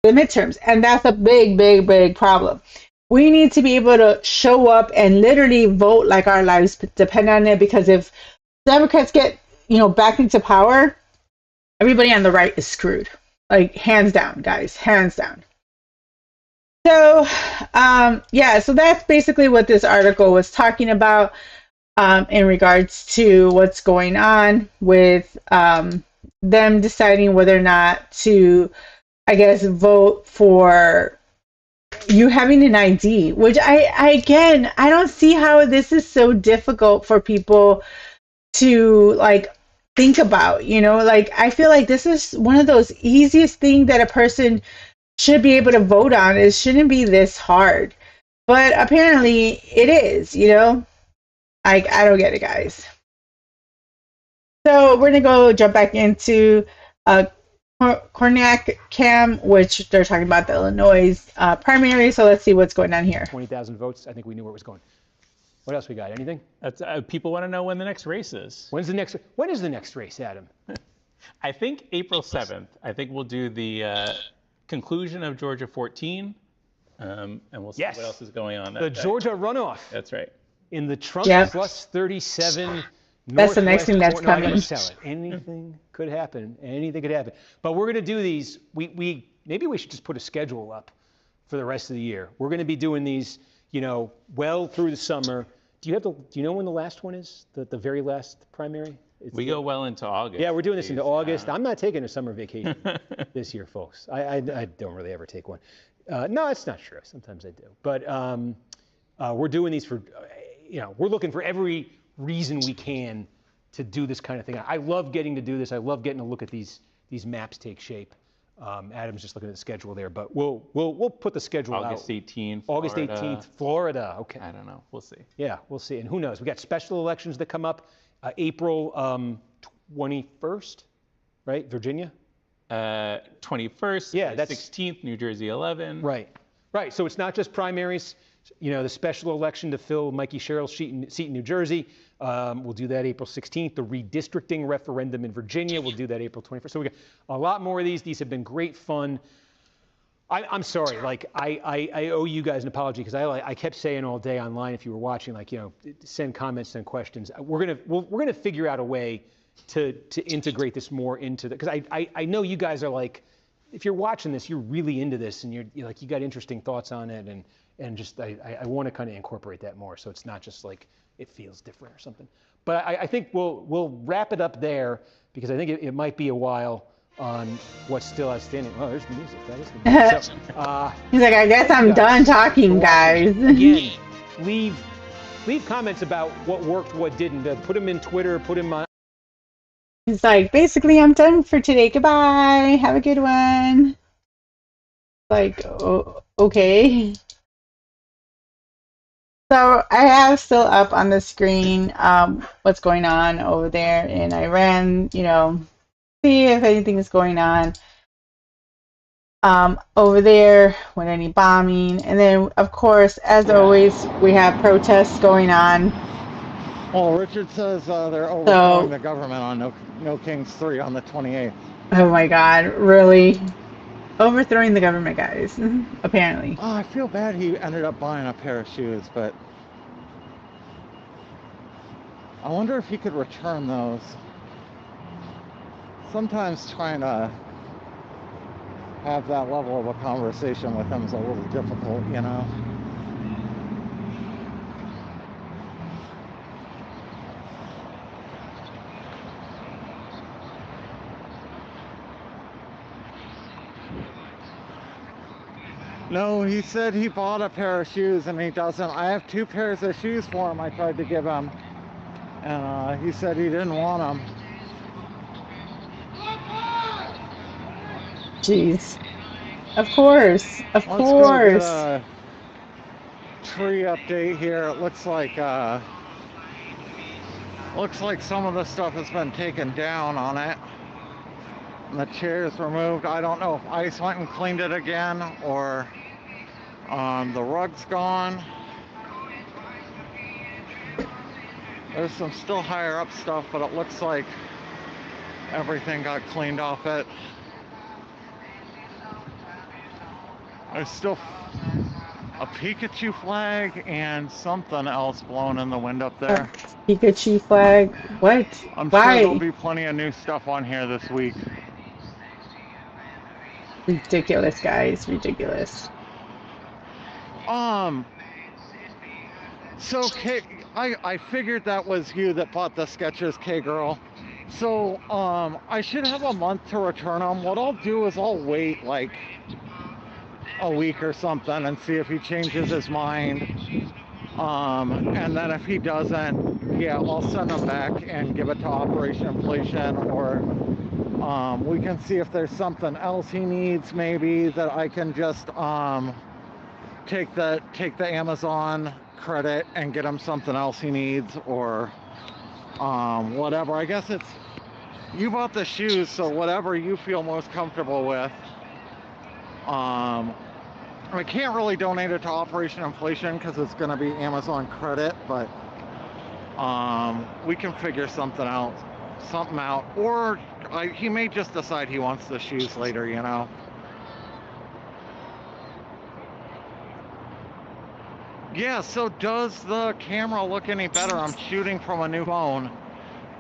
the midterms. And that's a big, big, big problem. We need to be able to show up and literally vote like our lives depend on it, because if Democrats get, back into power, everybody on the right is screwed. Like, hands down, guys, hands down. So, so that's basically what this article was talking about in regards to what's going on with them deciding whether or not to, I guess, vote for you having an ID, which I don't see how this is so difficult for people to like think about, like I feel like this is one of those easiest things that a person should be able to vote on. It shouldn't be this hard, but apparently it is, like I don't get it, guys. So we're gonna jump back into Kornacki Cam, which they're talking about the Illinois primary. So let's see what's going on here. 20,000 votes. I think we knew where it was going. What else we got? Anything? That's, people want to know when the next race is. When is the next race, Adam? I think April 7th. I think we'll do the conclusion of Georgia 14, and we'll see what else is going on. The Georgia runoff. That's right. In the Trump plus 37. That's the next thing that's coming. Anything could happen. Anything could happen. But we're going to do these. Maybe we should just put a schedule up for the rest of the year. We're going to be doing these, well through the summer. Do you know when the last one is? The very last primary? We go well into August. Yeah, we're doing this into August. I'm not taking a summer vacation this year, folks. I don't really ever take one. No, it's not true. Sometimes I do. But we're doing these for, we're looking for every reason we can to do this kind of thing. I love getting to do this. I love getting to look at these maps take shape. Adam's just looking at the schedule there, but we'll put the schedule out. August 18th. August 18th, Florida. Okay. I don't know. We'll see. Yeah, we'll see. And who knows? We got special elections that come up. April 21st, right? Virginia. 21st. Yeah, that's 16th. New Jersey 11. Right. So it's not just primaries. The special election to fill Mikey Sherrill's seat in New Jersey. We'll do that April 16th. The redistricting referendum in Virginia, we'll do that April 21st. So we got a lot more of these. These have been great fun. I'm sorry, like I owe you guys an apology because I kept saying all day online, if you were watching, like, send comments, send questions. We're gonna figure out a way to integrate this more into the, because I know you guys are like, if you're watching this, you're really into this and you're like, you got interesting thoughts on it, and just I want to kind of incorporate that more, so it's not just like it feels different or something. But I think we'll wrap it up there because I think it might be a while on what's still outstanding. Oh, there's the music. That is the music. So, he's like, I guess I'm done talking, guys. Again, leave comments about what worked, what didn't. Put them in Twitter. Put them on. He's like, basically, I'm done for today. Goodbye. Have a good one. Like, okay. So I have still up on the screen what's going on over there in Iran, see if anything is going on over there with any bombing. And then, of course, as always, we have protests going on. Well, Richard says they're overthrowing the government on No Kings 3 on the 28th. Oh my God, really? Overthrowing the government, guys, apparently. Oh, I feel bad he ended up buying a pair of shoes, but I wonder if he could return those. Sometimes trying to have that level of a conversation with him is a little difficult, No, he said he bought a pair of shoes and he doesn't. I have 2 pairs of shoes for him I tried to give him. And he said he didn't want them. Jeez. Of course. Of course. Go get a tree update here. It looks like some of the stuff has been taken down on it. And the chairs removed. I don't know if ice went and cleaned it again or the rug's gone. There's some still higher up stuff, but it looks like everything got cleaned off it. There's still a Pikachu flag and something else blown in the wind up there. Pikachu flag? What? I'm Why? sure there'll be plenty of new stuff on here this week. Ridiculous, guys. Ridiculous. So I figured that was you that bought the sketches, K-Girl. So, I should have a month to return them. What I'll do is I'll wait like a week or something and see if he changes his mind. And then if he doesn't, yeah, I'll send them back and give it to Operation Inflation, or we can see if there's something else he needs maybe that I can just take the Amazon credit and get him something else he needs, or whatever. I guess it's, you bought the shoes, so whatever you feel most comfortable with. I can't really donate it to Operation Inflation because it's going to be Amazon credit, but we can figure something out, or he may just decide he wants the shoes later, you know. Yeah, so does the camera look any better? I'm shooting from a new phone.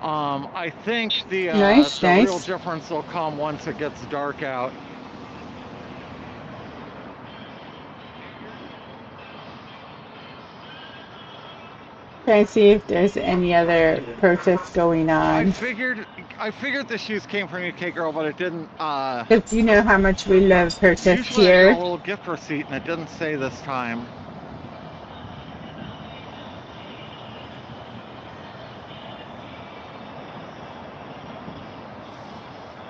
I think the real difference will come once it gets dark out. Trying to see if there's any other protests going on. I figured the shoes came from you, K-Girl, but it didn't. Because you know how much we love protests Usually here. I get a little gift receipt, and it didn't say this time.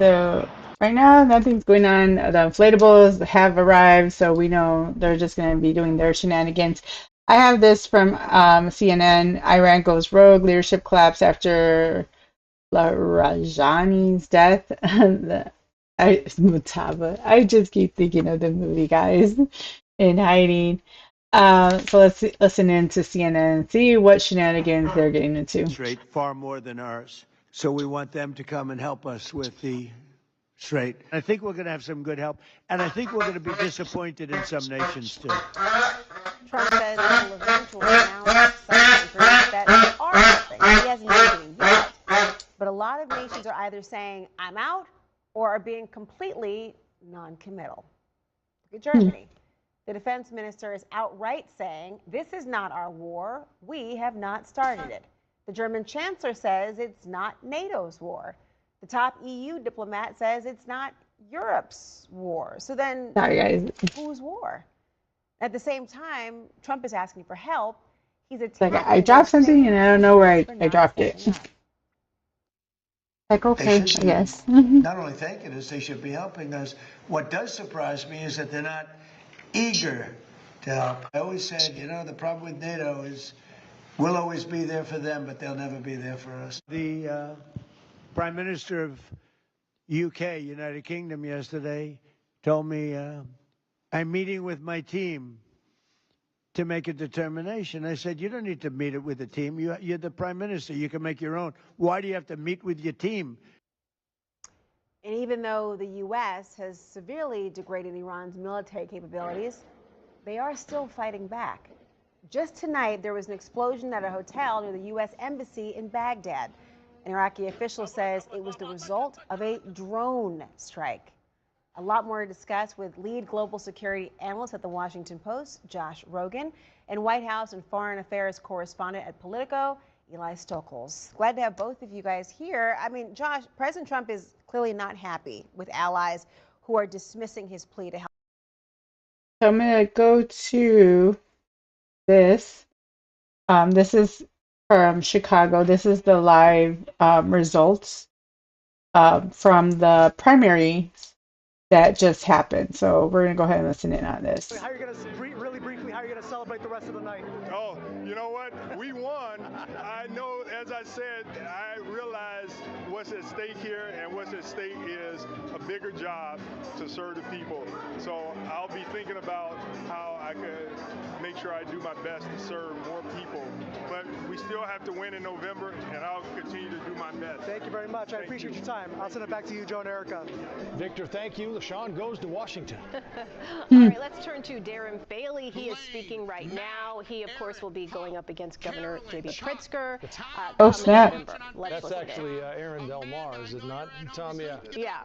So right now, nothing's going on. The inflatables have arrived, so we know they're just going to be doing their shenanigans. I have this from CNN. Iran goes rogue. Leadership collapse after Rajani's death. Mutaba. I just keep thinking of the movie, guys, in hiding. So let's listen in to CNN and see what shenanigans they're getting into. Straight far more than ours. So we want them to come and help us with the straight. I think we're going to have some good help, and I think we're going to be disappointed in some nations too. Trump says he will eventually announce some countries that are helping. He hasn't done anything yet, but a lot of nations are either saying I'm out or are being completely non-committal. Look at Germany. The defense minister is outright saying this is not our war. We have not started it. The German chancellor says it's not NATO's war. The top EU diplomat says it's not Europe's war. So then, whose war? At the same time, Trump is asking for help. He's attacking. Like, I dropped something and I don't know where I dropped it. Like, okay, yes. Not only thanking us, they should be helping us. What does surprise me is that they're not eager to help. I always said, you know, the problem with NATO is we'll always be there for them, but they'll never be there for us. The Prime Minister of UK, United Kingdom, yesterday told me, I'm meeting with my team to make a determination. I said, you don't need to meet it with the team. You're the Prime Minister. You can make your own. Why do you have to meet with your team? And even though the U.S. has severely degraded Iran's military capabilities, they are still fighting back. Just tonight, there was an explosion at a hotel near the U.S. Embassy in Baghdad. An Iraqi official says it was the result of a drone strike. A lot more to discuss with lead global security analyst at the Washington Post, Josh Rogin, and White House and Foreign Affairs correspondent at Politico, Eli Stokols. Glad to have both of you guys here. I mean, Josh, President Trump is clearly not happy with allies who are dismissing his plea to help. So I'm going to go to this. This is from Chicago. This is the live results from the primaries that just happened. So we're going to go ahead and listen in on this. How are you going to, really briefly, how are you going to celebrate the rest of the night? Oh, you know what? We won. I know, as I said, I realize what's at stake here, and what's at stake is a bigger job to serve the people. So I'll be thinking about how I could make sure I do my best to serve more people. But we still have to win in November, and I'll continue to do my best. Thank you very much. I appreciate your time. I'll send it back to you, Joe and Erica. Victor, thank you. LaShawn goes to Washington. All right, let's turn to Darren Bailey. He is speaking right now. He, of course, will be going up against Governor J.B. Pritzker. Oh, snap. That's actually Aaron Del Mar, is it not, Tom? Yeah. Yeah.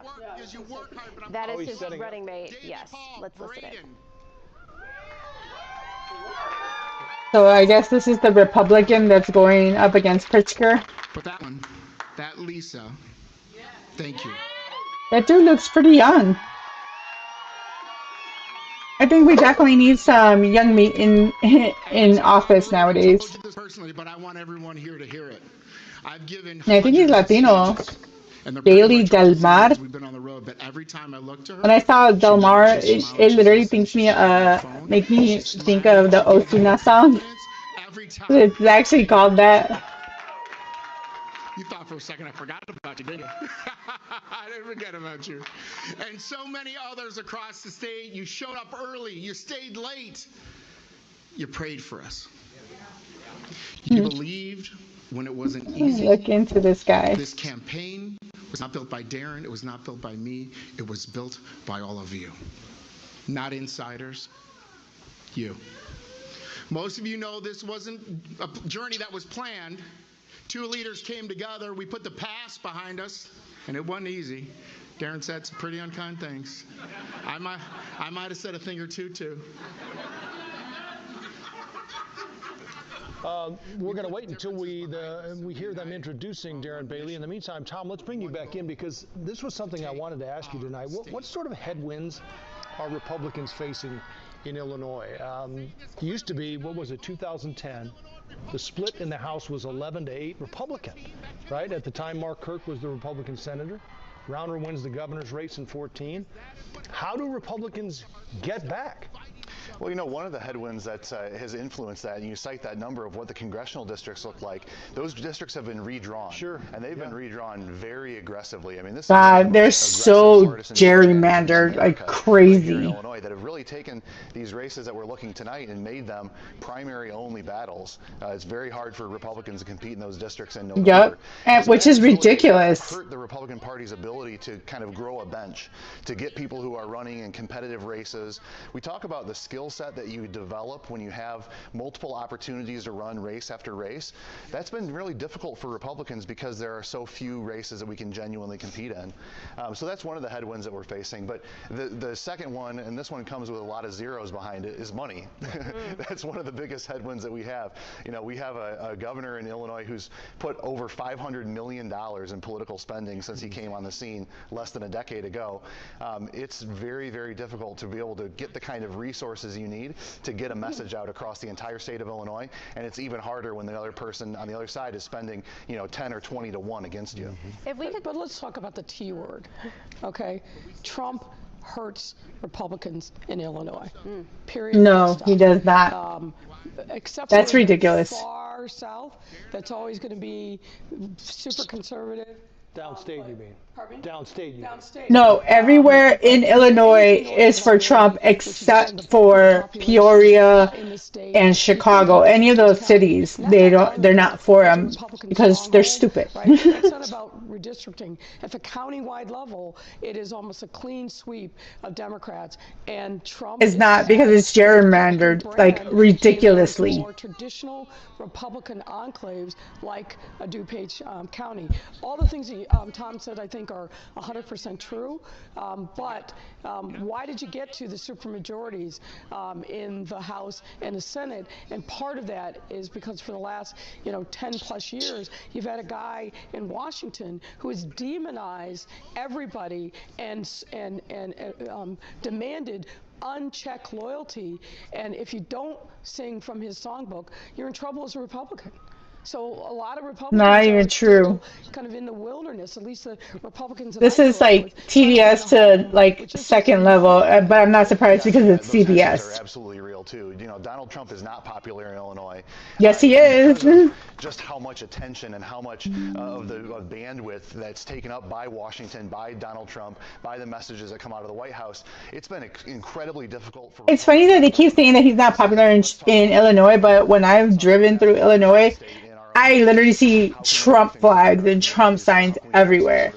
That is his running mate. Yes. Let's listen in. So I guess this is the Republican that's going up against Pritzker. But that one, that Lisa, thank you. That dude looks pretty young. I think we definitely need some young meat in office nowadays. I this personally, but I want everyone here to hear it. I've given I think he's Latino. Bailey Del Mar. We've been on the road, but every time I look to her, when I saw Del Mar, it literally make me think of the Ozuna song. It's actually called that. You thought for a second I forgot about you, didn't you? I didn't forget about you. And so many others across the state. You showed up early. You stayed late. You prayed for us. You believed when it wasn't easy. Look into this guy. This campaign was not built by Darren. It was not built by me. It was built by all of you. Not insiders. You. Most of you know this wasn't a journey that was planned. Two leaders came together. We put the past behind us, and it wasn't easy. Darren said some pretty unkind things. I might have said a thing or two, too. We're going to wait until we hear them introducing Darren Bailey. In the meantime, Tom, let's bring you back in because this was something I wanted to ask you tonight. What sort of headwinds are Republicans facing in Illinois? It used to be, 2010? The split in the House was 11-8 Republican, right? At the time, Mark Kirk was the Republican senator. Rauner wins the governor's race in 2014. How do Republicans get back? Well, one of the headwinds that has influenced that, and you cite that number of what the congressional districts look like, those districts have been redrawn. Sure. And they've been redrawn very aggressively. I mean, this God, they're so gerrymandered like crazy. In Illinois that have really taken these races that we're looking tonight and made them primary-only battles. It's very hard for Republicans to compete in those districts in November. Yep, and, which is ridiculous. Hurt the Republican Party's ability to kind of grow a bench, to get people who are running in competitive races. We talk about the skill set that you develop when you have multiple opportunities to run race after race. That's been really difficult for Republicans because there are so few races that we can genuinely compete in. So that's one of the headwinds that we're facing. But the second one, and this one comes with a lot of zeros behind it, is money. That's one of the biggest headwinds that we have. We have a governor in Illinois who's put over $500 million in political spending since he came on the scene less than a decade ago. It's very, very difficult to be able to get the kind of resources you need to get a message out across the entire state of Illinois, and it's even harder when the other person on the other side is spending 10 or 20 to 1 against you. If we could, but let's talk about the T word, okay? Trump hurts Republicans in Illinois. Period. No, he does not. Except that's for ridiculous. Far south, that's always going to be super conservative. Downstate, you mean? Pardon me? Downstate, you mean? Downstate. No, everywhere in Illinois is for Trump except for Peoria and Chicago. Any of those cities, they're not for him because they're stupid. Right? It's not about redistricting. At the county-wide level, it is almost a clean sweep of Democrats, and Trump is not because it's gerrymandered like ridiculously. More traditional Republican enclaves like DuPage County. All the things that Tom said, I think, are 100% true. But why did you get to the supermajorities in the House and the Senate? And part of that is because for the last 10 plus years, you've had a guy in Washington who has demonized everybody and demanded unchecked loyalty, and if you don't sing from his songbook, you're in trouble as a Republican. So a lot of Republicans not even true. Kind of in the wilderness, at least the Republicans. This is like TBS to like second level, but I'm not surprised because it's CBS. Are absolutely real too. Donald Trump is not popular in Illinois. Yes, he is. Just how much attention and how much of the bandwidth that's taken up by Washington, by Donald Trump, by the messages that come out of the White House. It's been incredibly difficult for. It's funny that they keep saying that he's not popular in Illinois, but when I've driven through Illinois, I literally see Trump flags and Trump signs everywhere.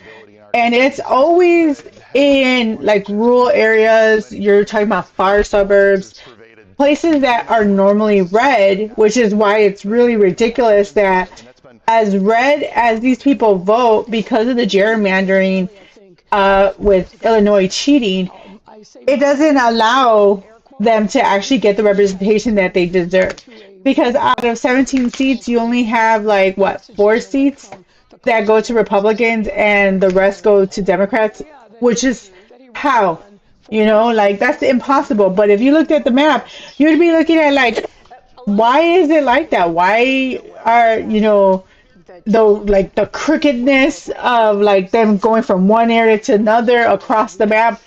And it's always in like rural areas. You're talking about far suburbs, places that are normally red, which is why it's really ridiculous that as red as these people vote because of the gerrymandering with Illinois cheating, it doesn't allow them to actually get the representation that they deserve. Because out of 17 seats, you only have like what, 4 seats that go to Republicans and the rest go to Democrats, which is how, like that's impossible. But if you looked at the map, you'd be looking at like, why is it like that? Why are, the crookedness of like them going from one area to another across the map?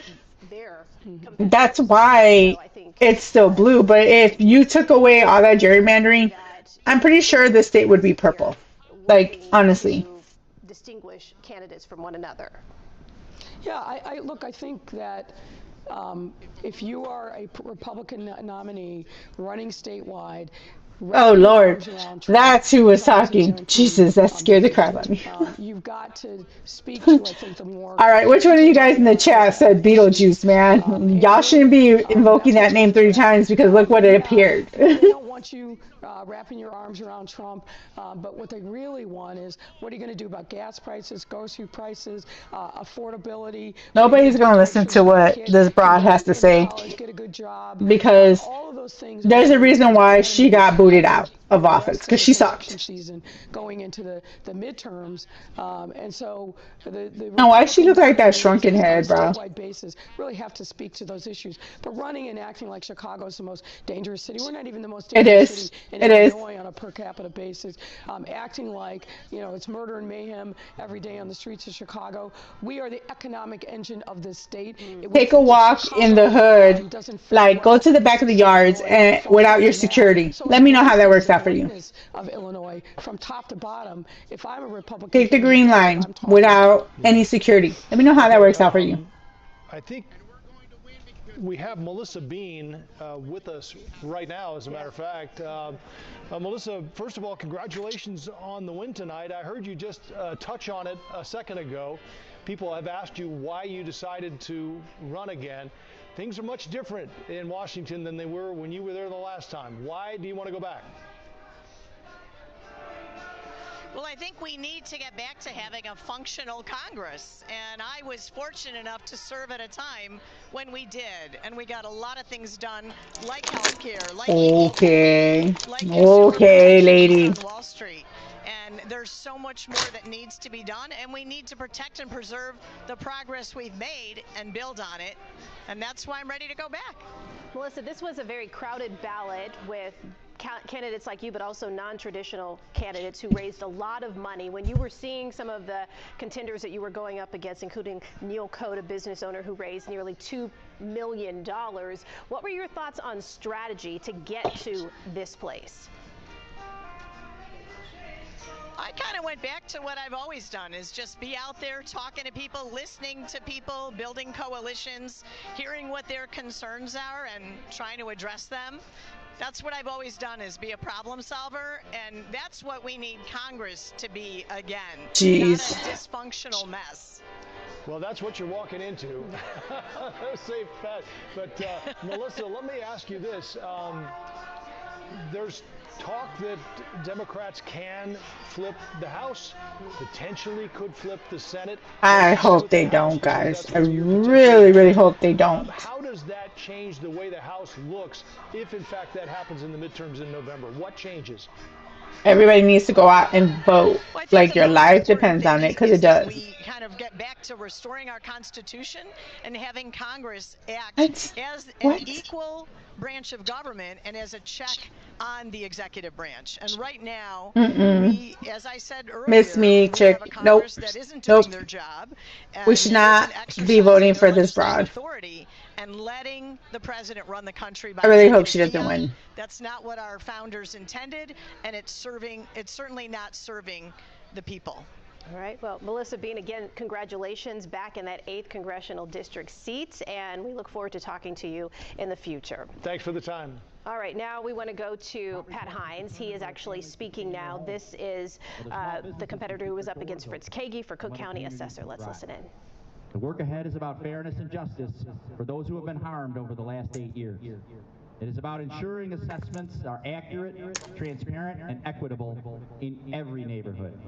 That's why it's still blue. But if you took away all that gerrymandering, I'm pretty sure the state would be purple. Like, honestly. Distinguish candidates from one another. Yeah, I think that if you are a Republican nominee running statewide, oh Lord, that's who was talking. Jesus, that scared the crap out of me. You've got to speak to, I think, the more. All right, which one of you guys in the chat said Beetlejuice, man? Y'all shouldn't be invoking that name 3 times because look what it appeared. They don't want you wrapping your arms around Trump, but what they really want is, what are you going to do about gas prices, grocery prices, affordability? Nobody's going to listen to what this broad has to say because there's a reason why she got booted out of office, because she sucked. Season going into the midterms, and so now why she look like that shrunken head, bro? Basis really have to speak to those issues. But running and acting like Chicago is the most dangerous city, we're not even the most dangerous city in Illinois on a per capita basis. Acting like it's murder and mayhem every day on the streets of Chicago. We are the economic engine of this state. Take a walk in the hood, like go to the back of the yards and without your security. Let me know how that works out for you. Of Illinois, from top to bottom, if I'm a Republican, take the green line without any security. Let me know how that works out for you. I think we have Melissa Bean with us right now, as a matter of fact. Melissa, first of all, congratulations on the win tonight. I heard you just touch on it a second ago. People have asked you why you decided to run again. Things are much different in Washington than they were when you were there the last time. Why do you want to go back? Well, I think we need to get back to having a functional Congress, and I was fortunate enough to serve at a time when we did, and we got a lot of things done, like healthcare, like okay, lady. On Wall Street. And there's so much more that needs to be done, and we need to protect and preserve the progress we've made and build on it, and that's why I'm ready to go back. Melissa, this was a very crowded ballot with candidates like you, but also non-traditional candidates who raised a lot of money. When you were seeing some of the contenders that you were going up against, including Neil Code, a business owner who raised nearly $2 million, what were your thoughts on strategy to get to this place? I kind of went back to what I've always done, is just be out there talking to people, listening to people, building coalitions, hearing what their concerns are and trying to address them. That's what I've always done, is be a problem solver, and that's what we need Congress to be again. Jeez. Not a dysfunctional mess. Well, that's what you're walking into. Safe bet. But Melissa, let me ask you this. There's talk that Democrats can flip the House, potentially could flip the Senate. I hope they don't, guys. I really, really hope they don't. How does that change the way the House looks if, in fact, that happens in the midterms in November? What changes? Everybody needs to go out and vote. Like your life depends on it, because it does. We kind of get back to restoring our Constitution and having Congress act as an equal branch of government and as a check on the executive branch. And right now, we, as I said earlier, Miss me, chick. Nope. That isn't Nope. doing their job. We should not be voting for this broad. Authority and letting the president run the country by I really hope she doesn't win. That's not what our founders intended, and it's certainly not serving the people. All right. Well, Melissa Bean, again, congratulations back in that 8th congressional district seat, and we look forward to talking to you in the future. Thanks for the time. All right, now we want to go to Pat Hines. He is actually speaking now. This is the competitor who was up against Fritz Kagi for Cook County Assessor. Let's listen in. The work ahead is about fairness and justice for those who have been harmed over the last 8 years. It is about ensuring assessments are accurate, transparent, and equitable in every neighborhood.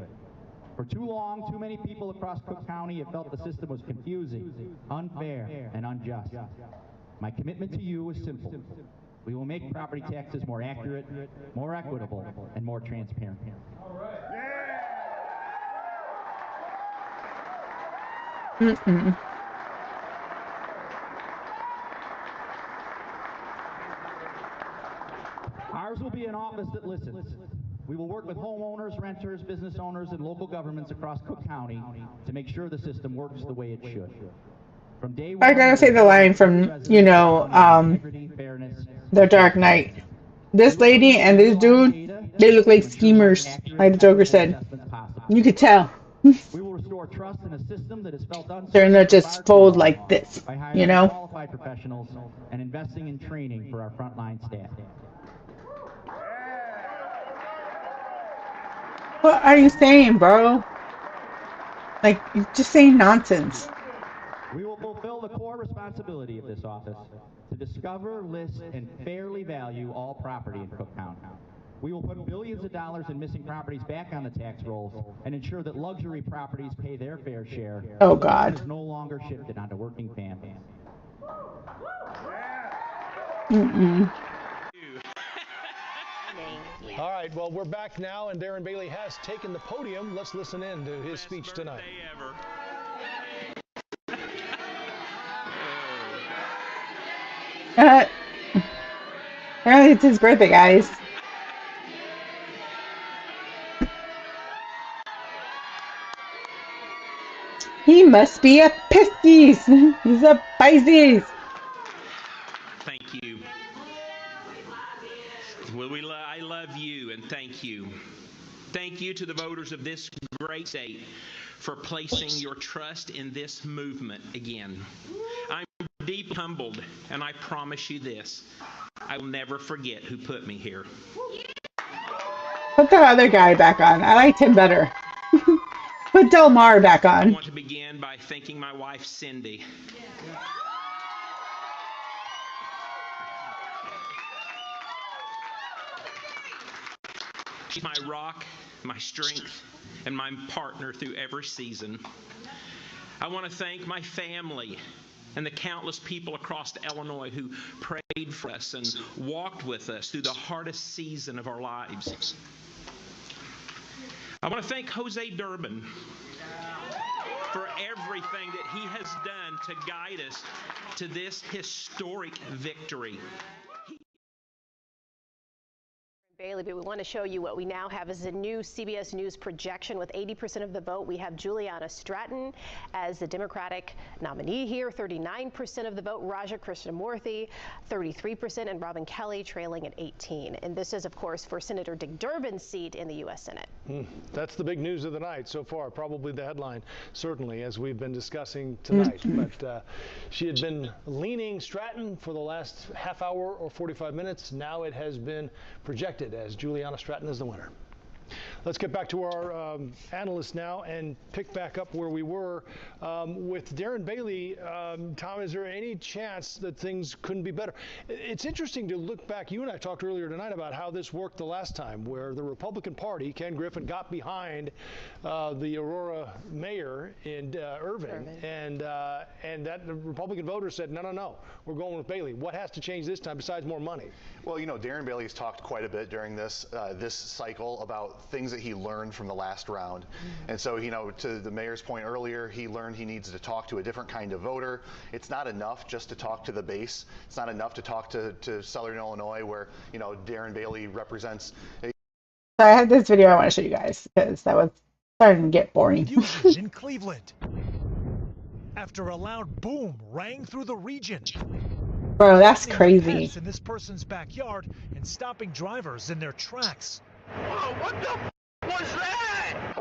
For too long, too many people across Cook County have felt the system was confusing, unfair, and unjust. My commitment to you is simple. We will make property taxes more accurate, more equitable, and more transparent. All right. Mm-mm. Ours will be an office that listens. We will work with homeowners, renters, business owners, and local governments across Cook County to make sure the system works the way it should. From day one, I gotta say the line from, you know, The Dark Knight. This lady and this dude, they look like schemers, like the Joker said. You could tell. We will restore trust in a system that has felt uncertain. They're not just fold like this, by hiring you know? qualified professionals and investing in training for our frontline staff. What are you saying, bro? Like, you're just saying nonsense. We will fulfill the core responsibility of this office to discover, list, and fairly value all property in Cook County. We will put billions of dollars in missing properties back on the tax rolls and ensure that luxury properties pay their fair share. Oh, God. Is no longer shifted onto working families. Mm-mm. All right, well, we're back now, and Darren Bailey has taken the podium. Let's listen in to his speech tonight. Apparently it's his birthday, guys. He must be a Pisces. He's a Pisces. Thank you. Well, I love you, and thank you. Thank you to the voters of this great state for placing your trust in this movement again. I'm deeply humbled, and I promise you this, I will never forget who put me here. Put that other guy back on. I liked him better. Put Del Mar back on. I want to begin by thanking my wife, Cindy. She's my rock, my strength, and my partner through every season. I want to thank my family and the countless people across Illinois who prayed for us and walked with us through the hardest season of our lives. I want to thank Jose Durbin for everything that he has done to guide us to this historic victory. Bailey, but we want to show you what we now have as a new CBS News projection. With 80% of the vote, we have Juliana Stratton as the Democratic nominee here. 39% of the vote, Raja Krishnamurthy, 33%, and Robin Kelly trailing at 18%. And this is, of course, for Senator Dick Durbin's seat in the U.S. Senate. That's the big news of the night so far, probably the headline, certainly, as we've been discussing tonight. But she had been leaning Stratton for the last half hour or 45 minutes. Now it has been projected as Juliana Stratton is the winner. Let's get back to our analysts now and pick back up where we were with Darren Bailey. Tom, is there any chance that things couldn't be better? It's interesting to look back. You and I talked earlier tonight about how this worked the last time, where the Republican Party, Ken Griffin, got behind the Aurora mayor in Irving. And that the Republican voters said, no, we're going with Bailey. What has to change this time besides more money? Well, you know, Darren Bailey's talked quite a bit during this cycle about things that he learned from the last round. And so, you know, to the mayor's point earlier, he learned he needs to talk to a different kind of voter. It's not enough just to talk to the base. It's not enough to talk to Southern Illinois, where, you know, Darren Bailey represents a... So I have this video I want to show you guys because that was starting to get boring. In Cleveland, after a loud boom rang through the region. Bro, that's crazy. In this person's backyard and stopping drivers in their tracks. Whoa, what the was that?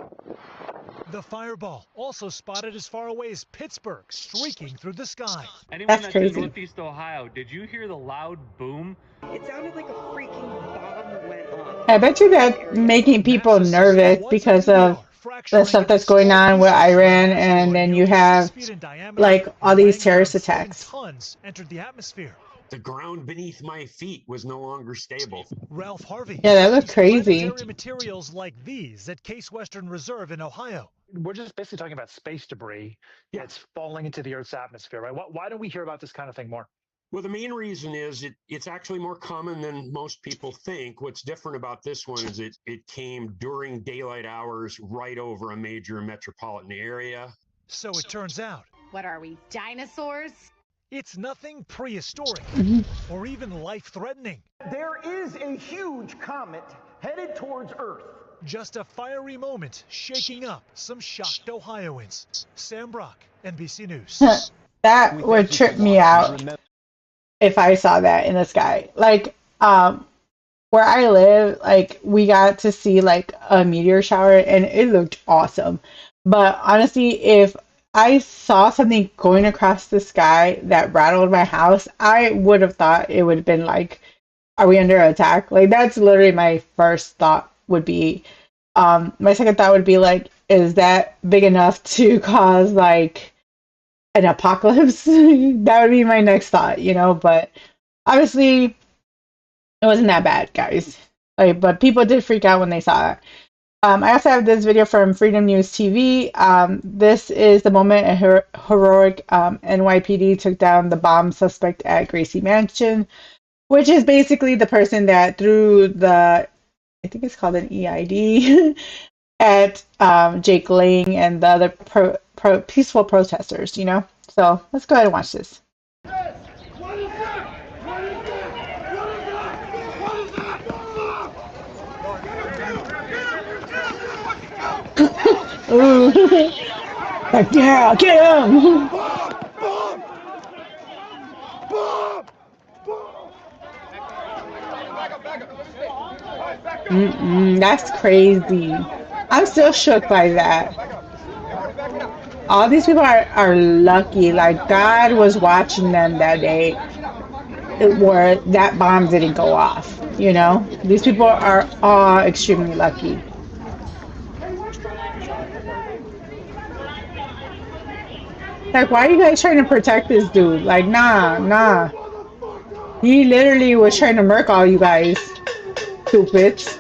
The fireball also spotted as far away as Pittsburgh, streaking through the sky. Anyone That's that's crazy. in Northeast Ohio, did you hear the loud boom? It sounded like a freaking bomb went off. I bet you that making people nervous because of the stuff that's going on with Iran, and then you have like all these terrorist attacks. Tons entered the atmosphere. The ground beneath my feet was no longer stable. Ralph Harvey. Yeah, that looked crazy. Planetary materials like these at Case Western Reserve in Ohio. We're just basically talking about space debris that's falling into the Earth's atmosphere, right? Why don't we hear about this kind of thing more? Well, the main reason is it's actually more common than most people think. What's different about this one is it came during daylight hours right over a major metropolitan area. So it turns out. What are we, dinosaurs? It's nothing prehistoric or even life-threatening. There is a huge comet headed towards Earth. Just a fiery moment shaking up some shocked Ohioans. Sam Brock, NBC News. That would trip me out if I saw that in the sky. Like, where I live, like, we got to see like a meteor shower and it looked awesome. But honestly, if I saw something going across the sky that rattled my house, I would have thought it would have been like, are we under attack? Like, that's literally my first thought would be. My second thought would be like, is that big enough to cause like an apocalypse? That would be my next thought, you know, but obviously it wasn't that bad, guys. Like, but people did freak out when they saw it. I also have this video from Freedom News TV. This is the moment a heroic NYPD took down the bomb suspect at Gracie Mansion, which is basically the person that threw the, I think it's called an EID, at Jake Lang and the other peaceful protesters, you know? So let's go ahead and watch this. Ooh. Like, yeah, get him! That's crazy. I'm still shook by that. All these people are lucky. Like, God was watching them that day where that bomb didn't go off. You know? These people are all extremely lucky. Like, why are you guys trying to protect this dude? Like, nah. He literally was trying to murk all you guys. Stupids.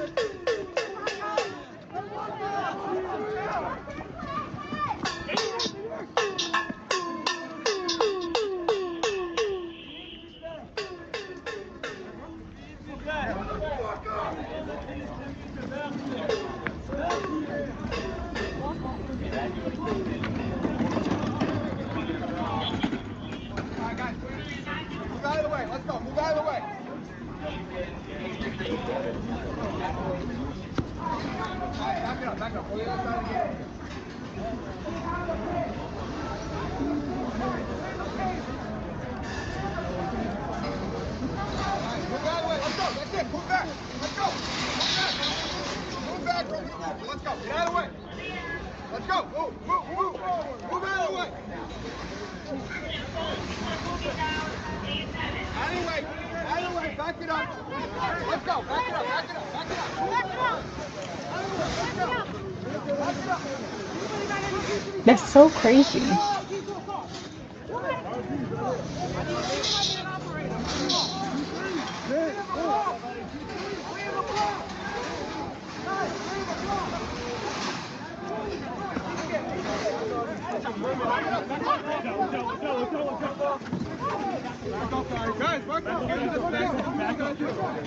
That's so crazy.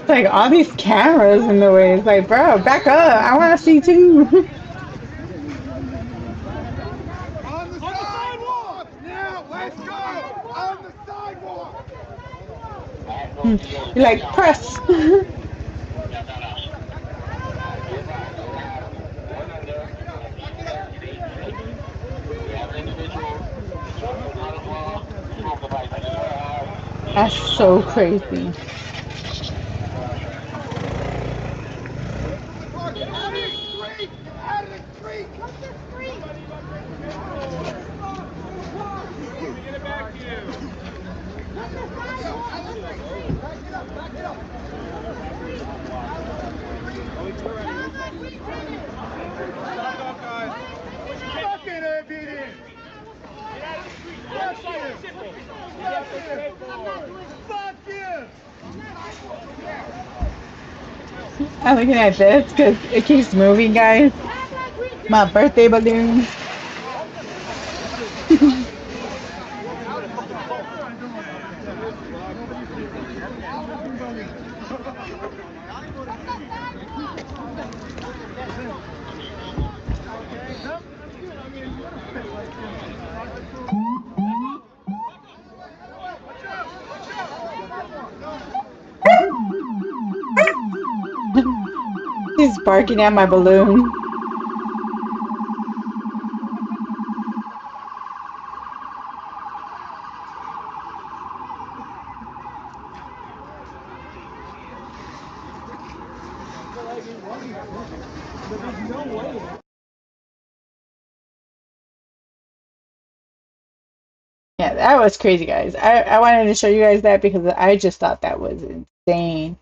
Like all these cameras in the way. It's like, bro, back up. I want to see too. On the sidewalk! Now, let's go! On the sidewalk! You're like, press. That's so crazy. Out of the street! Out of the street! Fuck you! I'm looking at this because it keeps moving, guys. My birthday balloon. He's barking at my balloon. Yeah, that was crazy, guys. I wanted to show you guys that because I just thought that was insane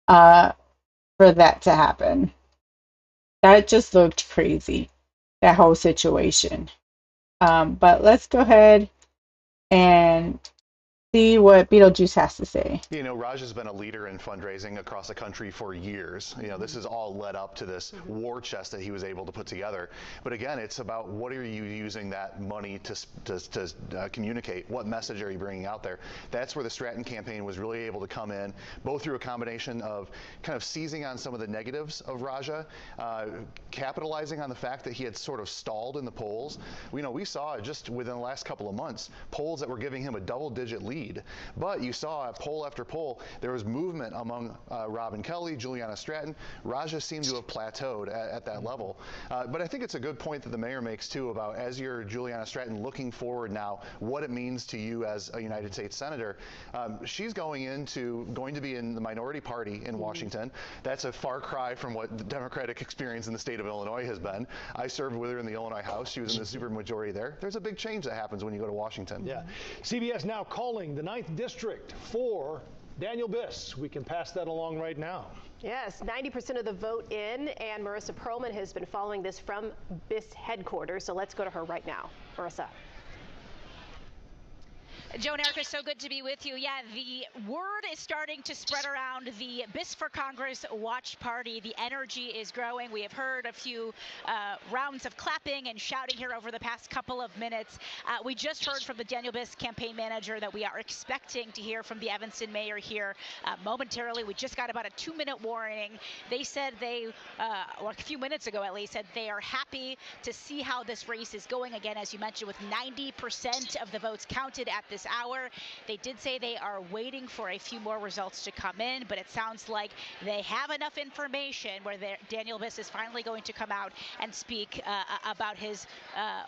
for that to happen. That just looked crazy, that whole situation. But let's go ahead and see what Beetlejuice has to say. You know, Raj has been a leader in fundraising across the country for years. You know, this has all led up to this war chest that he was able to put together. But again, it's about what are you using that money to communicate? What message are you bringing out there? That's where the Stratton campaign was really able to come in, both through a combination of kind of seizing on some of the negatives of Raja, capitalizing on the fact that he had sort of stalled in the polls. You know, we saw just within the last couple of months, polls that were giving him a double-digit lead. But you saw poll after poll, there was movement among Robin Kelly, Juliana Stratton. Raja seemed to have plateaued at that level. But I think it's a good point that the mayor makes, too, about as you're Juliana Stratton looking forward now, what it means to you as a United States Senator. She's going to be in the minority party in Washington. That's a far cry from what the Democratic experience in the state of Illinois has been. I served with her in the Illinois House. She was in the supermajority there. There's a big change that happens when you go to Washington. Yeah. CBS now calling the 9th District for Daniel Biss. We can pass that along right now. Yes, 90% of the vote in, and Marissa Perlman has been following this from Biss headquarters. So let's go to her right now. Marissa. Joe and Erica, so good to be with you. Yeah, the word is starting to spread around the Biss for Congress watch party. The energy is growing. We have heard a few rounds of clapping and shouting here over the past couple of minutes. We just heard from the Daniel Biss campaign manager that we are expecting to hear from the Evanston mayor here momentarily. We just got about a 2-minute warning. They said a few minutes ago at least, said they are happy to see how this race is going. Again, as you mentioned, with 90% of the votes counted at this hour. They did say they are waiting for a few more results to come in, but it sounds like they have enough information where Daniel Biss is finally going to come out and speak about his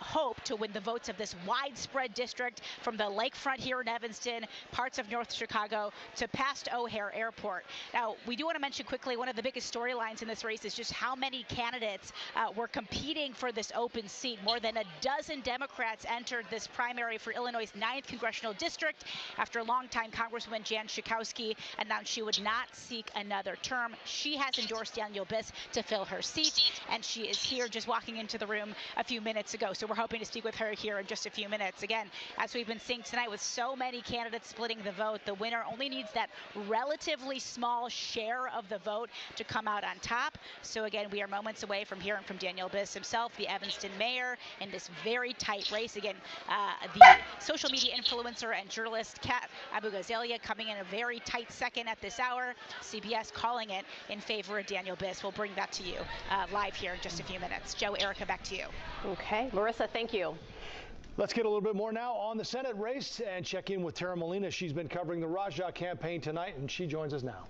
hope to win the votes of this widespread district from the lakefront here in Evanston, parts of North Chicago, to past O'Hare Airport. Now, we do want to mention quickly one of the biggest storylines in this race is just how many candidates were competing for this open seat. More than a dozen Democrats entered this primary for Illinois' 9th congressional district after longtime Congresswoman Jan Schakowsky announced she would not seek another term. She has endorsed Daniel Biss to fill her seat, and she is here just walking into the room a few minutes ago. So we're hoping to speak with her here in just a few minutes. Again, as we've been seeing tonight with so many candidates splitting the vote, the winner only needs that relatively small share of the vote to come out on top. So again, we are moments away from hearing from Daniel Biss himself, the Evanston mayor, in this very tight race. Again, the social media influencer and journalist Kat Abu-Ghazalia coming in a very tight second at this hour. CBS calling it in favor of Daniel Biss. We'll bring that to you live here in just a few minutes. Joe, Erica, back to you. Okay, Marissa, thank you. Let's get a little bit more now on the Senate race and check in with Tara Molina. She's been covering the Raja campaign tonight, and she joins us now.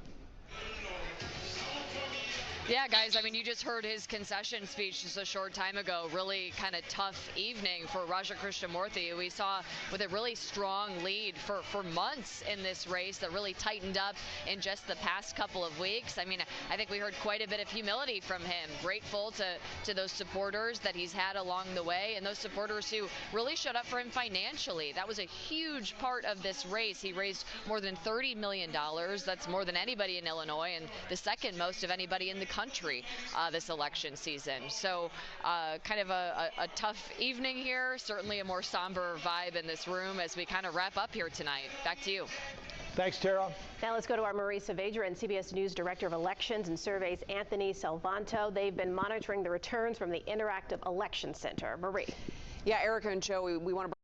Yeah, guys, I mean, you just heard his concession speech just a short time ago. Really kind of tough evening for Raja Krishnamurthy. We saw with a really strong lead for months in this race that really tightened up in just the past couple of weeks. I mean, I think we heard quite a bit of humility from him. Grateful to those supporters that he's had along the way, and those supporters who really showed up for him financially. That was a huge part of this race. He raised more than $30 million. That's more than anybody in Illinois and the second most of anybody in the country country this election season. So kind of a tough evening here, certainly a more somber vibe in this room as we kind of wrap up here tonight. Back to you. Thanks, Tara. Now let's go to our Marisa Vadra, CBS News Director of Elections and Surveys, Anthony Salvanto. They've been monitoring the returns from the Interactive Election Center. Marie. Yeah, Erica and Joe, we want to.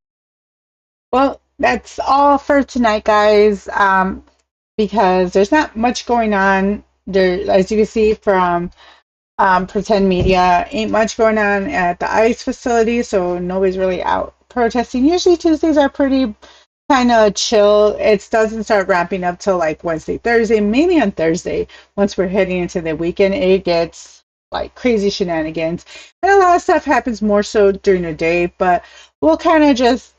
Well, that's all for tonight, guys, because there's not much going on. There, as you can see from Pretend Media, ain't much going on at the ICE facility, so nobody's really out protesting. Usually Tuesdays are pretty kind of chill. It doesn't start ramping up till like Wednesday, Thursday, mainly on Thursday. Once we're heading into the weekend, it gets like crazy shenanigans. And a lot of stuff happens more so during the day, but we'll kind of just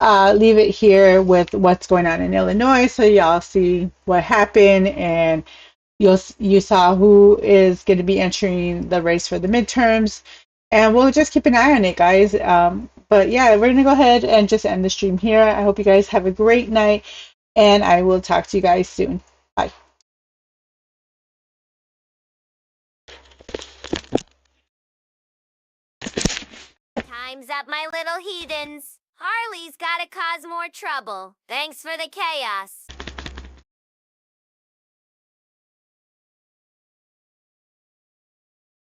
leave it here with what's going on in Illinois so y'all see what happened, and you saw who is going to be entering the race for the midterms, and we'll just keep an eye on it, guys. But yeah, we're going to go ahead and just end the stream here. I hope you guys have a great night, and I will talk to you guys soon. Bye. Time's up, my little heathens. Harley's gotta cause more trouble. Thanks for the chaos.